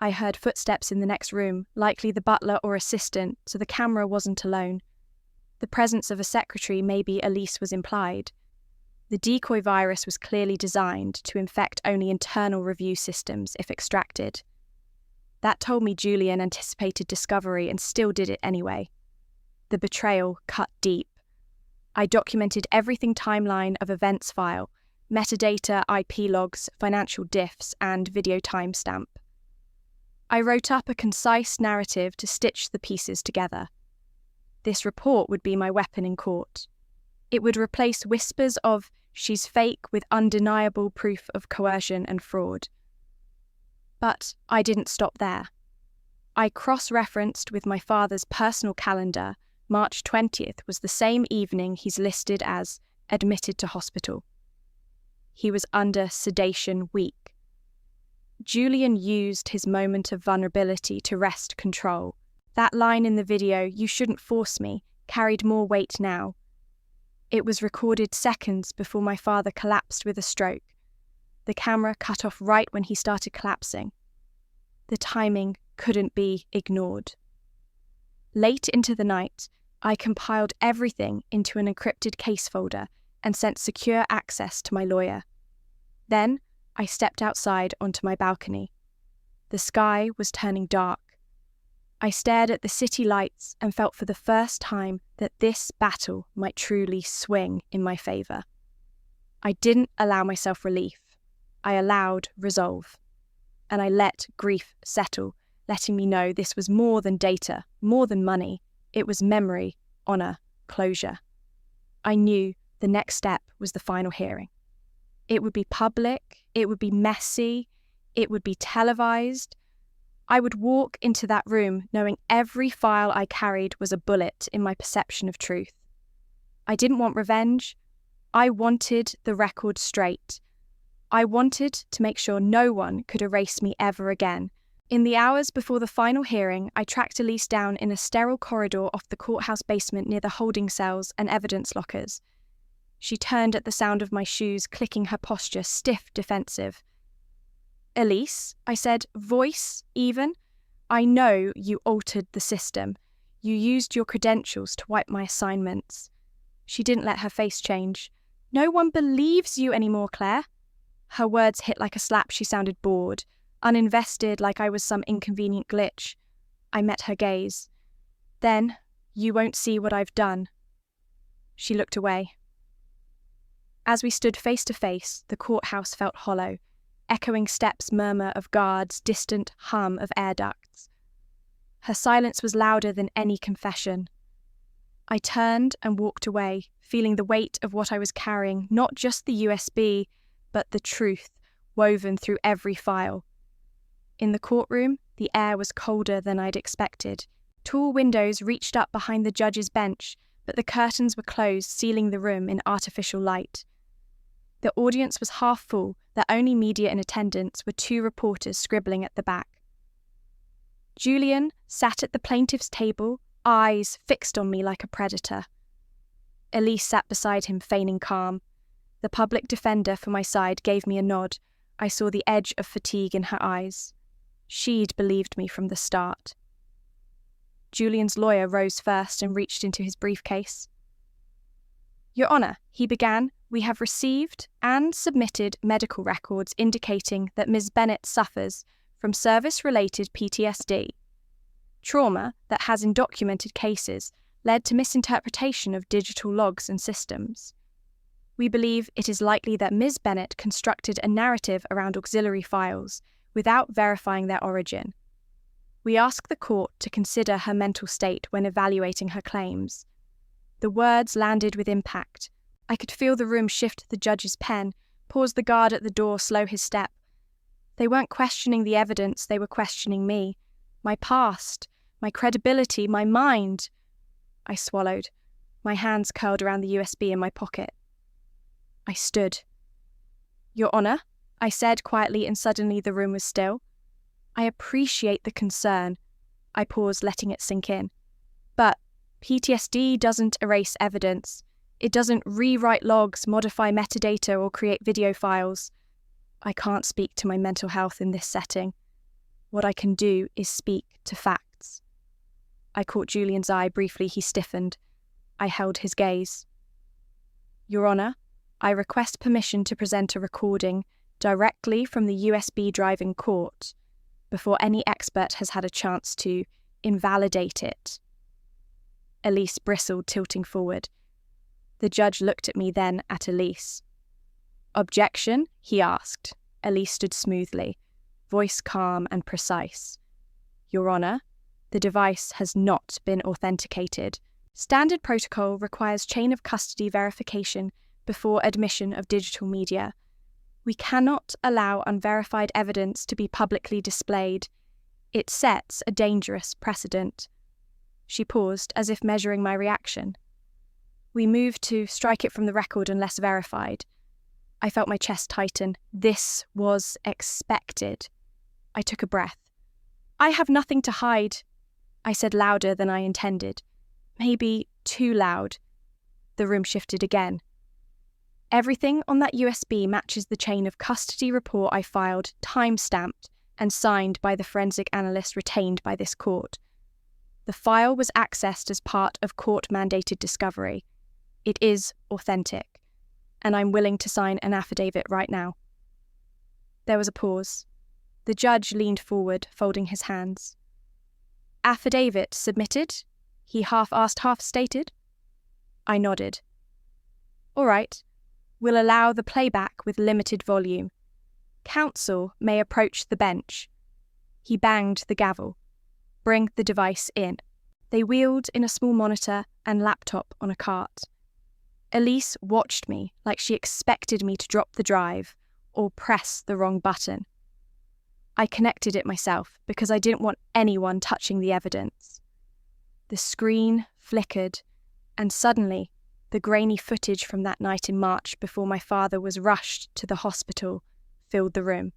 I heard footsteps in the next room, likely the butler or assistant, so the camera wasn't alone. The presence of a secretary, maybe Elise, was implied. The decoy virus was clearly designed to infect only internal review systems if extracted. That told me Julian anticipated discovery and still did it anyway. The betrayal cut deep. I documented everything timeline of events file, metadata, IP logs, financial diffs, and video timestamp. I wrote up a concise narrative to stitch the pieces together. This report would be my weapon in court. It would replace whispers of "she's fake" with undeniable proof of coercion and fraud. But I didn't stop there. I cross-referenced with my father's personal calendar. March 20th was the same evening he's listed as admitted to hospital. He was under sedation, weak. Julian used his moment of vulnerability to wrest control. That line in the video, "You shouldn't force me," carried more weight now. It was recorded seconds before my father collapsed with a stroke. The camera cut off right when he started collapsing. The timing couldn't be ignored. Late into the night, I compiled everything into an encrypted case folder and sent secure access to my lawyer. Then, I stepped outside onto my balcony. The sky was turning dark. I stared at the city lights and felt for the first time that this battle might truly swing in my favour. I didn't allow myself relief. I allowed resolve. And I let grief settle, letting me know this was more than data, more than money. It was memory, honour, closure. I knew the next step was the final hearing. It would be public, it would be messy, it would be televised. I would walk into that room knowing every file I carried was a bullet in my perception of truth. I didn't want revenge. I wanted the record straight. I wanted to make sure no one could erase me ever again. In the hours before the final hearing, I tracked Elise down in a sterile corridor off the courthouse basement near the holding cells and evidence lockers. She turned at the sound of my shoes, clicking, her posture stiff, defensive. Elise, I said, voice even. I know you altered the system. You used your credentials to wipe my assignments. She didn't let her face change. No one believes you anymore, Claire. Her words hit like a slap. She sounded bored, uninvested, like I was some inconvenient glitch. I met her gaze. Then, you won't see what I've done. She looked away. As we stood face to face, the courthouse felt hollow. Echoing steps, murmur of guards, distant hum of air ducts. Her silence was louder than any confession. I turned and walked away, feeling the weight of what I was carrying, not just the USB, but the truth woven through every file. In the courtroom, the air was colder than I'd expected. Tall windows reached up behind the judge's bench, but the curtains were closed, sealing the room in artificial light. The audience was half full. The only media in attendance were 2 reporters scribbling at the back. Julian sat at the plaintiff's table, eyes fixed on me like a predator. Elise sat beside him, feigning calm. The public defender for my side gave me a nod. I saw the edge of fatigue in her eyes. She'd believed me from the start. Julian's lawyer rose first and reached into his briefcase. Your Honour, he began, we have received and submitted medical records indicating that Ms. Bennett suffers from service-related PTSD. Trauma that has in documented cases led to misinterpretation of digital logs and systems. We believe it is likely that Ms. Bennett constructed a narrative around auxiliary files without verifying their origin. We ask the court to consider her mental state when evaluating her claims. The words landed with impact. I could feel the room shift the judge's pen, pause the guard at the door, slow his step. They weren't questioning the evidence, they were questioning me. My past, my credibility, my mind. I swallowed. My hands curled around the USB in my pocket. I stood. Your Honour, I said quietly, and suddenly the room was still. I appreciate the concern. I paused, letting it sink in. But PTSD doesn't erase evidence. It doesn't rewrite logs, modify metadata, or create video files. I can't speak to my mental health in this setting. What I can do is speak to facts. I caught Julian's eye briefly. He stiffened. I held his gaze. Your Honour, I request permission to present a recording directly from the USB drive in court before any expert has had a chance to invalidate it. Elise bristled, tilting forward. The judge looked at me, then at Elise. Objection? He asked. Elise stood smoothly, voice calm and precise. Your Honour, the device has not been authenticated. Standard protocol requires chain of custody verification before admission of digital media. We cannot allow unverified evidence to be publicly displayed. It sets a dangerous precedent. She paused, as if measuring my reaction. We moved to strike it from the record unless verified. I felt my chest tighten. This was expected. I took a breath. I have nothing to hide, I said louder than I intended. Maybe too loud. The room shifted again. Everything on that USB matches the chain of custody report I filed, time-stamped, and signed by the forensic analyst retained by this court. The file was accessed as part of court-mandated discovery. It is authentic, and I'm willing to sign an affidavit right now. There was a pause. The judge leaned forward, folding his hands. Affidavit submitted? He half asked, half stated. I nodded. All right. We'll allow the playback with limited volume. Counsel may approach the bench. He banged the gavel. Bring the device in. They wheeled in a small monitor and laptop on a cart. Elise watched me like she expected me to drop the drive or press the wrong button. I connected it myself because I didn't want anyone touching the evidence. The screen flickered, and suddenly the grainy footage from that night in March before my father was rushed to the hospital filled the room.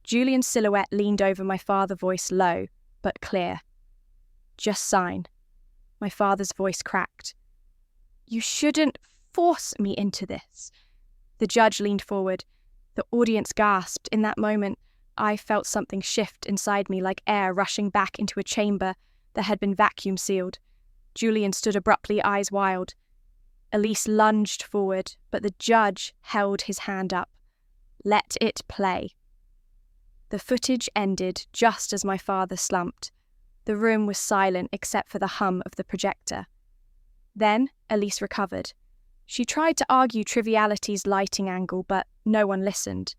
Julian's silhouette leaned over my father, voice low but clear. Just sign. My father's voice cracked. You shouldn't force me into this. The judge leaned forward. The audience gasped. In that moment, I felt something shift inside me like air rushing back into a chamber that had been vacuum sealed. Julian stood abruptly, eyes wild. Elise lunged forward, but the judge held his hand up. Let it play. The footage ended just as my father slumped. The room was silent except for the hum of the projector. Then Elise recovered. She tried to argue triviality's lighting angle, but no one listened.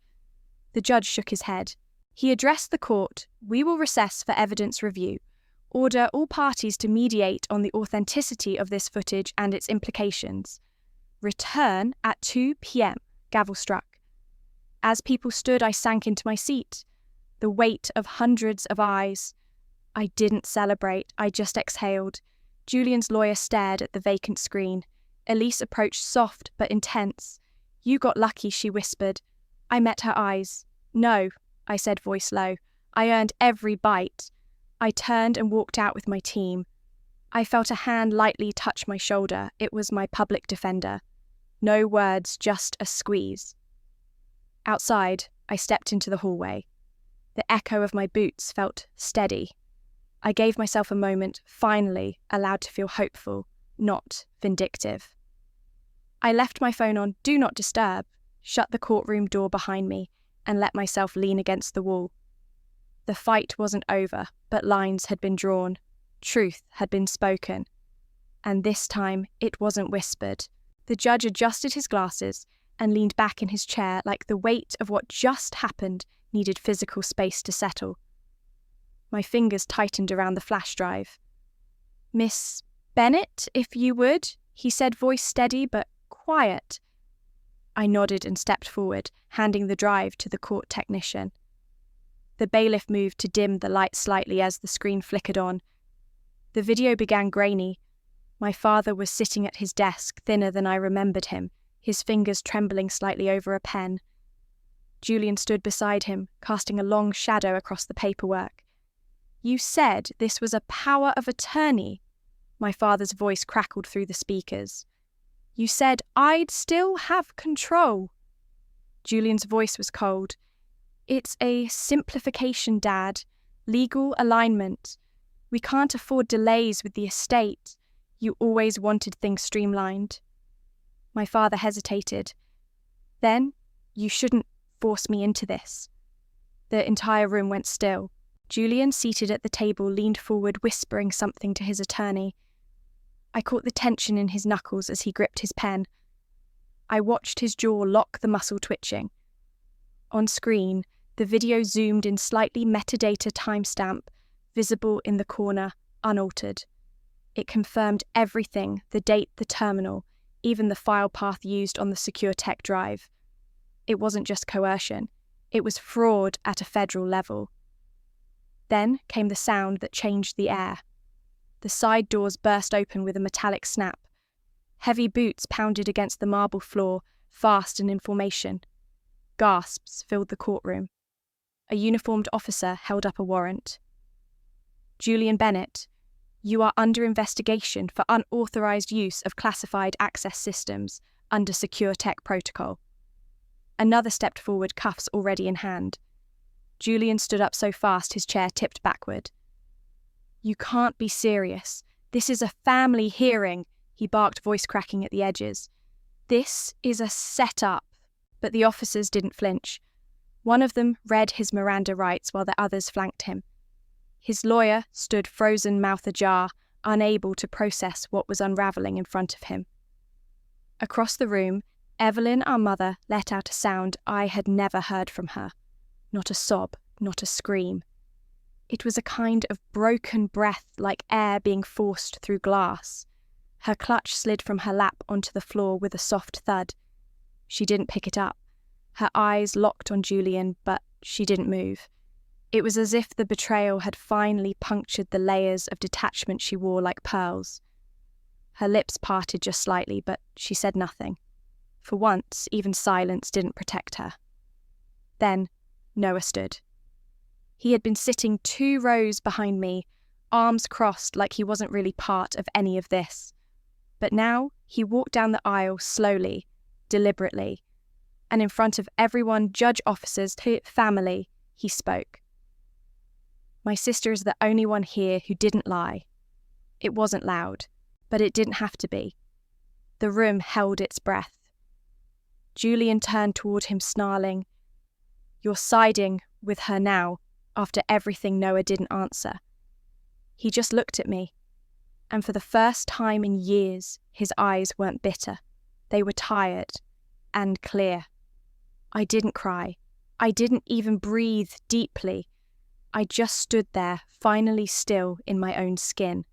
The judge shook his head. He addressed the court. We will recess for evidence review. Order all parties to mediate on the authenticity of this footage and its implications. Return at 2 p.m. Gavel struck. As people stood, I sank into my seat. The weight of hundreds of eyes. I didn't celebrate, I just exhaled. Julian's lawyer stared at the vacant screen. Elise approached soft but intense. You got lucky, she whispered. I met her eyes. No, I said, voice low. I earned every bite. I turned and walked out with my team. I felt a hand lightly touch my shoulder. It was my public defender. No words, just a squeeze. Outside, I stepped into the hallway. The echo of my boots felt steady. I gave myself a moment, finally allowed to feel hopeful, not vindictive. I left my phone on Do Not Disturb, shut the courtroom door behind me, and let myself lean against the wall. The fight wasn't over, but lines had been drawn. Truth had been spoken. And this time, it wasn't whispered. The judge adjusted his glasses and leaned back in his chair like the weight of what just happened needed physical space to settle. My fingers tightened around the flash drive. Miss Bennett, if you would, he said, voice steady but quiet. I nodded and stepped forward, handing the drive to the court technician. The bailiff moved to dim the light slightly as the screen flickered on. The video began grainy. My father was sitting at his desk, thinner than I remembered him, his fingers trembling slightly over a pen. Julian stood beside him, casting a long shadow across the paperwork. You said this was a power of attorney. My father's voice crackled through the speakers. You said I'd still have control. Julian's voice was cold. It's a simplification, Dad. Legal alignment. We can't afford delays with the estate. You always wanted things streamlined. My father hesitated. Then, you shouldn't force me into this. The entire room went still. Julian, seated at the table, leaned forward, whispering something to his attorney. I caught the tension in his knuckles as he gripped his pen. I watched his jaw lock, the muscle twitching. On screen, the video zoomed in slightly metadata timestamp, visible in the corner, unaltered. It confirmed everything, the date, the terminal, even the file path used on the secure tech drive. It wasn't just coercion. It was fraud at a federal level. Then came the sound that changed the air. The side doors burst open with a metallic snap. Heavy boots pounded against the marble floor, fast and in formation. Gasps filled the courtroom. A uniformed officer held up a warrant. Julian Bennett, you are under investigation for unauthorized use of classified access systems under secure tech protocol. Another stepped forward, cuffs already in hand. Julian stood up so fast his chair tipped backward. You can't be serious. This is a family hearing, he barked, voice cracking at the edges. This is a setup. But the officers didn't flinch. One of them read his Miranda rights while the others flanked him. His lawyer stood frozen, mouth ajar, unable to process what was unraveling in front of him. Across the room, Evelyn, our mother, let out a sound I had never heard from her. Not a sob, not a scream. It was a kind of broken breath, like air being forced through glass. Her clutch slid from her lap onto the floor with a soft thud. She didn't pick it up. Her eyes locked on Julian, but she didn't move. It was as if the betrayal had finally punctured the layers of detachment she wore like pearls. Her lips parted just slightly, but she said nothing. For once, even silence didn't protect her. Then, Noah stood. He had been sitting 2 rows behind me, arms crossed like he wasn't really part of any of this. But now, he walked down the aisle slowly, deliberately, and in front of everyone, judge, officers, family, he spoke. My sister is the only one here who didn't lie. It wasn't loud, but it didn't have to be. The room held its breath. Julian turned toward him, snarling, "You're siding with her now, after everything Noah didn't answer." He just looked at me, and for the first time in years, his eyes weren't bitter. They were tired and clear. I didn't cry. I didn't even breathe deeply. I just stood there, finally still in my own skin.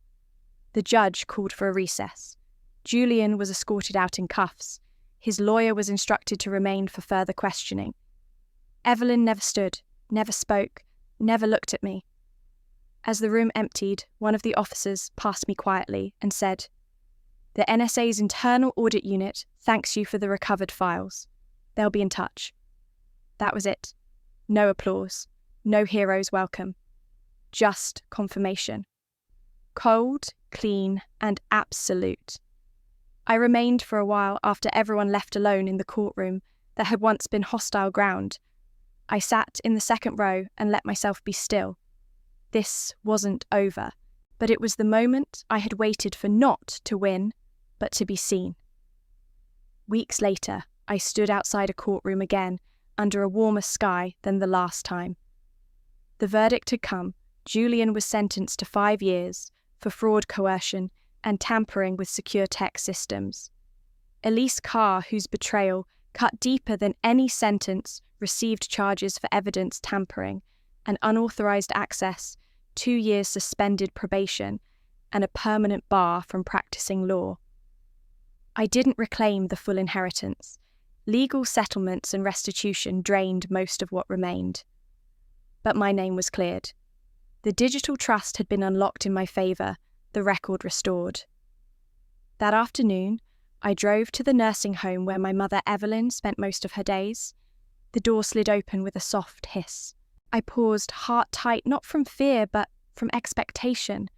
The judge called for a recess. Julian was escorted out in cuffs. His lawyer was instructed to remain for further questioning. Evelyn never stood, never spoke, never looked at me. As the room emptied, one of the officers passed me quietly and said, "The NSA's internal audit unit thanks you for the recovered files. They'll be in touch." That was it. No applause. No hero's welcome. Just confirmation. Cold, clean, and absolute. I remained for a while after everyone left alone in the courtroom that had once been hostile ground. I sat in the second row and let myself be still. This wasn't over, but it was the moment I had waited for, not to win, but to be seen. Weeks later, I stood outside a courtroom again, under a warmer sky than the last time. The verdict had come. Julian was sentenced to 5 years for fraud, coercion, and tampering with secure tech systems. Elise Carr, whose betrayal cut deeper than any sentence, received charges for evidence tampering and unauthorized access, 2 years suspended probation, and a permanent bar from practicing law. I didn't reclaim the full inheritance. Legal settlements and restitution drained most of what remained. But my name was cleared. The digital trust had been unlocked in my favour, the record restored. That afternoon, I drove to the nursing home where my mother Evelyn spent most of her days. The door slid open with a soft hiss. I paused, heart tight, not from fear, but from expectation.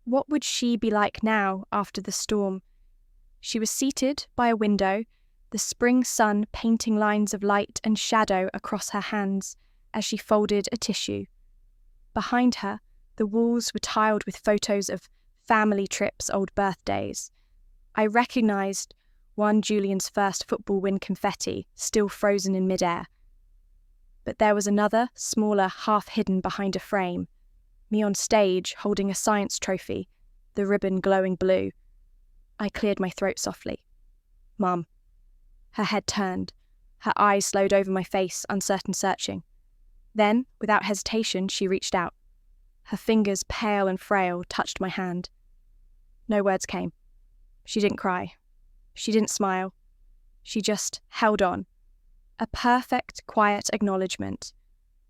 What would she be like now after the storm? She was seated by a window, the spring sun painting lines of light and shadow across her hands as she folded a tissue. Behind her, the walls were tiled with photos of family trips, old birthdays. I recognised one Julian's first football win confetti, still frozen in midair. But there was another, smaller, half hidden behind a frame. Me on stage, holding a science trophy, the ribbon glowing blue. I cleared my throat softly. "Mum." Her head turned. Her eyes slowed over my face, uncertain, searching. Then, without hesitation, she reached out. Her fingers, pale and frail, touched my hand. No words came. She didn't cry. She didn't smile. She just held on. A perfect, quiet acknowledgement.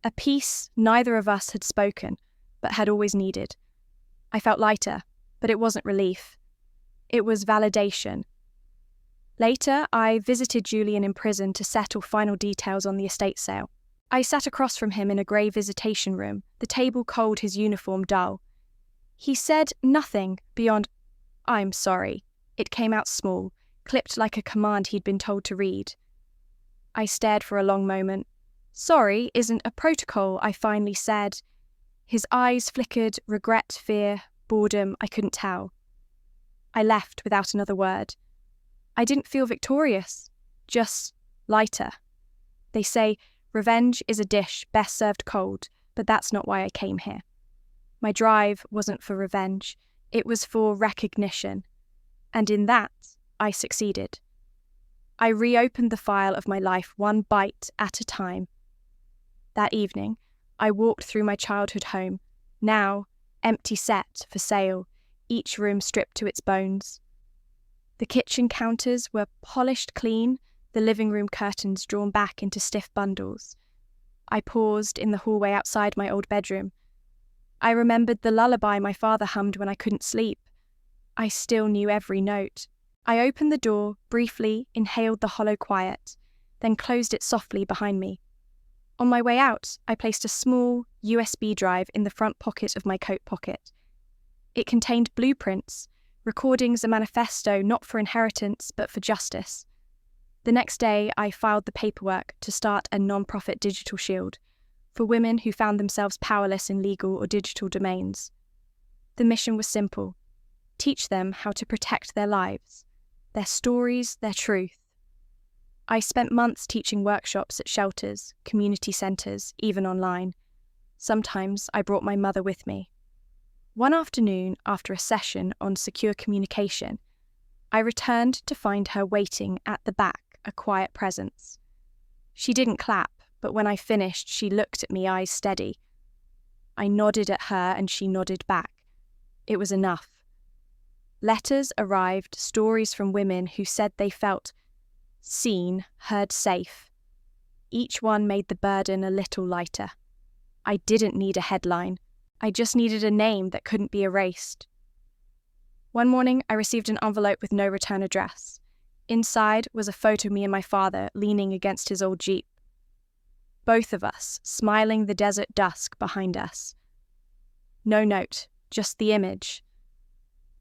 A peace neither of us had spoken, but had always needed. I felt lighter, but it wasn't relief. It was validation. Later, I visited Julian in prison to settle final details on the estate sale. I sat across from him in a grey visitation room, the table cold, his uniform dull. He said nothing beyond, "I'm sorry." It came out small, clipped like a command he'd been told to read. I stared for a long moment. "Sorry isn't a protocol," I finally said. His eyes flickered, regret, fear, boredom, I couldn't tell. I left without another word. I didn't feel victorious, just lighter. They say revenge is a dish best served cold, but that's not why I came here. My drive wasn't for revenge, it was for recognition. And in that, I succeeded. I reopened the file of my life one bite at a time. That evening, I walked through my childhood home, now empty set for sale, each room stripped to its bones. The kitchen counters were polished clean, the living room curtains drawn back into stiff bundles. I paused in the hallway outside my old bedroom. I remembered the lullaby my father hummed when I couldn't sleep. I still knew every note. I opened the door, briefly inhaled the hollow quiet, then closed it softly behind me. On my way out, I placed a small USB drive in the front pocket of my coat pocket. It contained blueprints, recordings, a manifesto not for inheritance but for justice. The next day, I filed the paperwork to start a non-profit digital shield, for women who found themselves powerless in legal or digital domains. The mission was simple: teach them how to protect their lives, their stories, their truth. I spent months teaching workshops at shelters, community centres, even online. Sometimes I brought my mother with me. One afternoon, after a session on secure communication, I returned to find her waiting at the back, a quiet presence. She didn't clap, but when I finished, she looked at me, eyes steady. I nodded at her and she nodded back. It was enough. Letters arrived, stories from women who said they felt seen, heard safe. Each one made the burden a little lighter. I didn't need a headline. I just needed a name that couldn't be erased. One morning, I received an envelope with no return address. Inside was a photo of me and my father leaning against his old Jeep. Both of us, smiling the desert dusk behind us. No note, just the image.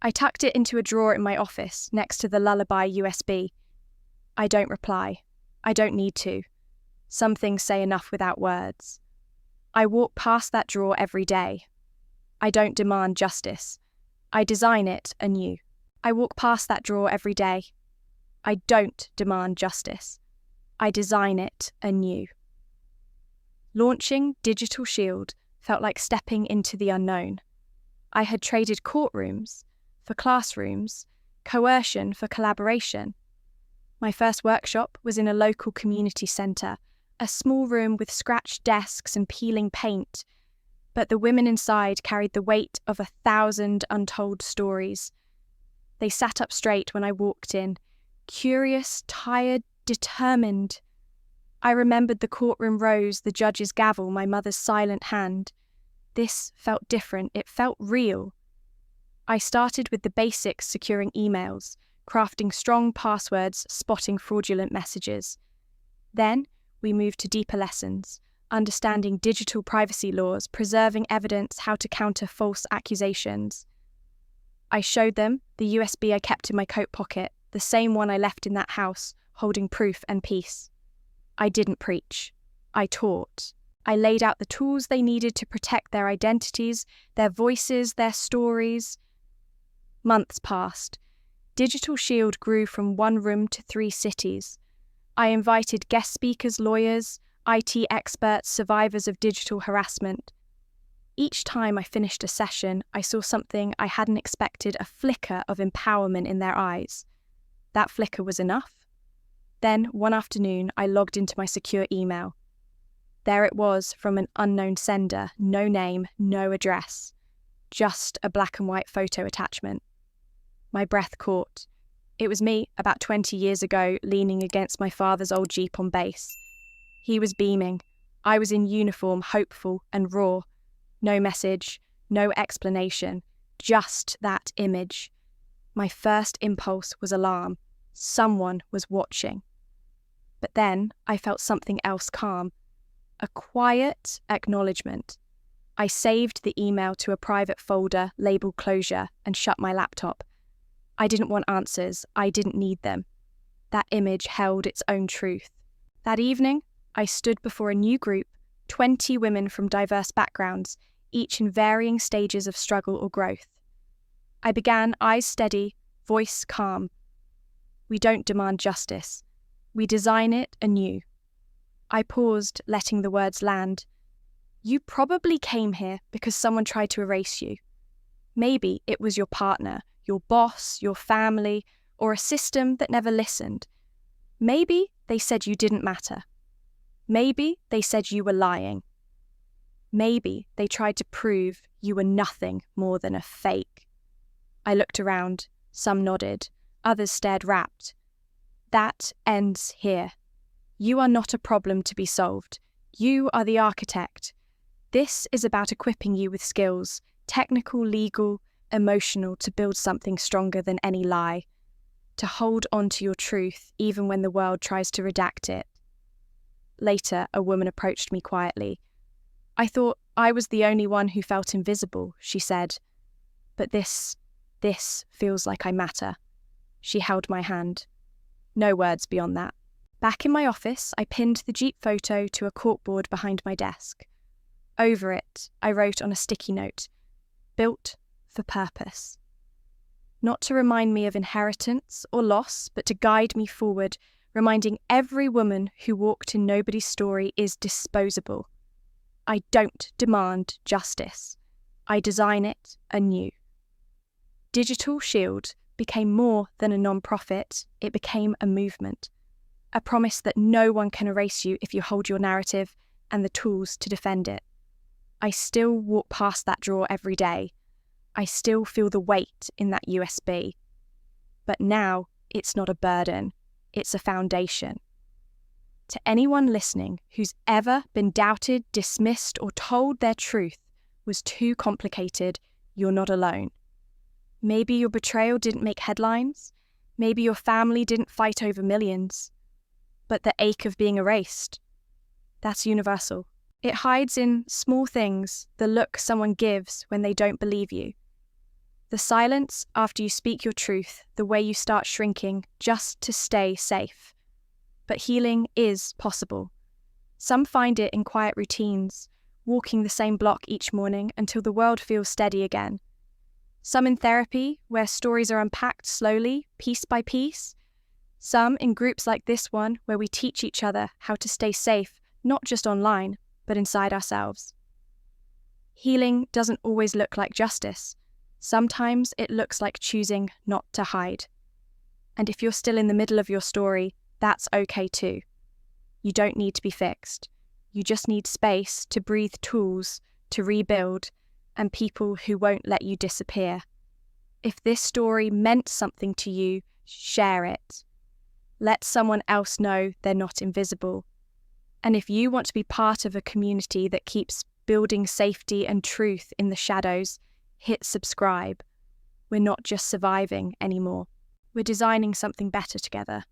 I tucked it into a drawer in my office, next to the Lullaby USB. I don't reply. I don't need to. Some things say enough without words. I walk past that drawer every day. I don't demand justice. I design it anew. I walk past that drawer every day. I don't demand justice. I design it anew. Launching Digital Shield felt like stepping into the unknown. I had traded courtrooms for classrooms, coercion for collaboration. My first workshop was in a local community centre, a small room with scratched desks and peeling paint, but the women inside carried the weight of 1,000 untold stories. They sat up straight when I walked in, curious, tired, determined. I remembered the courtroom rose, the judge's gavel, my mother's silent hand. This felt different. It felt real. I started with the basics: securing emails, crafting strong passwords, spotting fraudulent messages. Then we moved to deeper lessons: understanding digital privacy laws, preserving evidence, how to counter false accusations. I showed them the USB I kept in my coat pocket, the same one I left in that house, holding proof and peace. I didn't preach. I taught. I laid out the tools they needed to protect their identities, their voices, their stories. Months passed. Digital Shield grew from 1 room to 3 cities. I invited guest speakers, lawyers, IT experts, survivors of digital harassment. Each time I finished a session, I saw something I hadn't expected: a flicker of empowerment in their eyes. That flicker was enough. Then, one afternoon, I logged into my secure email. There it was, from an unknown sender: no name, no address. Just a black and white photo attachment. My breath caught. It was me, about 20 years ago, leaning against my father's old Jeep on base. He was beaming. I was in uniform, hopeful and raw. No message, no explanation, just that image. My first impulse was alarm. Someone was watching. But then I felt something else calm. A quiet acknowledgement. I saved the email to a private folder labelled closure and shut my laptop. I didn't want answers. I didn't need them. That image held its own truth. That evening, I stood before a new group, 20 women from diverse backgrounds, each in varying stages of struggle or growth. I began, eyes steady, voice calm. We don't demand justice. We design it anew. I paused, letting the words land. You probably came here because someone tried to erase you. Maybe it was your partner, your boss, your family, or a system that never listened. Maybe they said you didn't matter. Maybe they said you were lying. Maybe they tried to prove you were nothing more than a fake. I looked around. Some nodded. Others stared rapt. That ends here. You are not a problem to be solved. You are the architect. This is about equipping you with skills, technical, legal, emotional, to build something stronger than any lie, to hold on to your truth even when the world tries to redact it. Later, a woman approached me quietly. I thought I was the only one who felt invisible, she said. But this feels like I matter. She held my hand. No words beyond that. Back in my office, I pinned the Jeep photo to a corkboard behind my desk. Over it, I wrote on a sticky note, "Built for purpose." Not to remind me of inheritance or loss, but to guide me forward, reminding every woman who walked in nobody's story is disposable. I don't demand justice. I design it anew. Digital Shield became more than a non-profit, it became a movement. A promise that no one can erase you if you hold your narrative and the tools to defend it. I still walk past that drawer every day. I still feel the weight in that USB. But now it's not a burden, it's a foundation. To anyone listening who's ever been doubted, dismissed, or told their truth was too complicated, you're not alone. Maybe your betrayal didn't make headlines. Maybe your family didn't fight over millions. But the ache of being erased, that's universal. It hides in small things, the look someone gives when they don't believe you. The silence after you speak your truth, the way you start shrinking just to stay safe. But healing is possible. Some find it in quiet routines, walking the same block each morning until the world feels steady again. Some in therapy, where stories are unpacked slowly, piece by piece. Some in groups like this one, where we teach each other how to stay safe, not just online, but inside ourselves. Healing doesn't always look like justice. Sometimes it looks like choosing not to hide. And if you're still in the middle of your story, that's okay too. You don't need to be fixed. You just need space to breathe, tools to rebuild, and people who won't let you disappear. If this story meant something to you, share it. Let someone else know they're not invisible. And if you want to be part of a community that keeps building safety and truth in the shadows, hit subscribe. We're not just surviving anymore. We're designing something better together.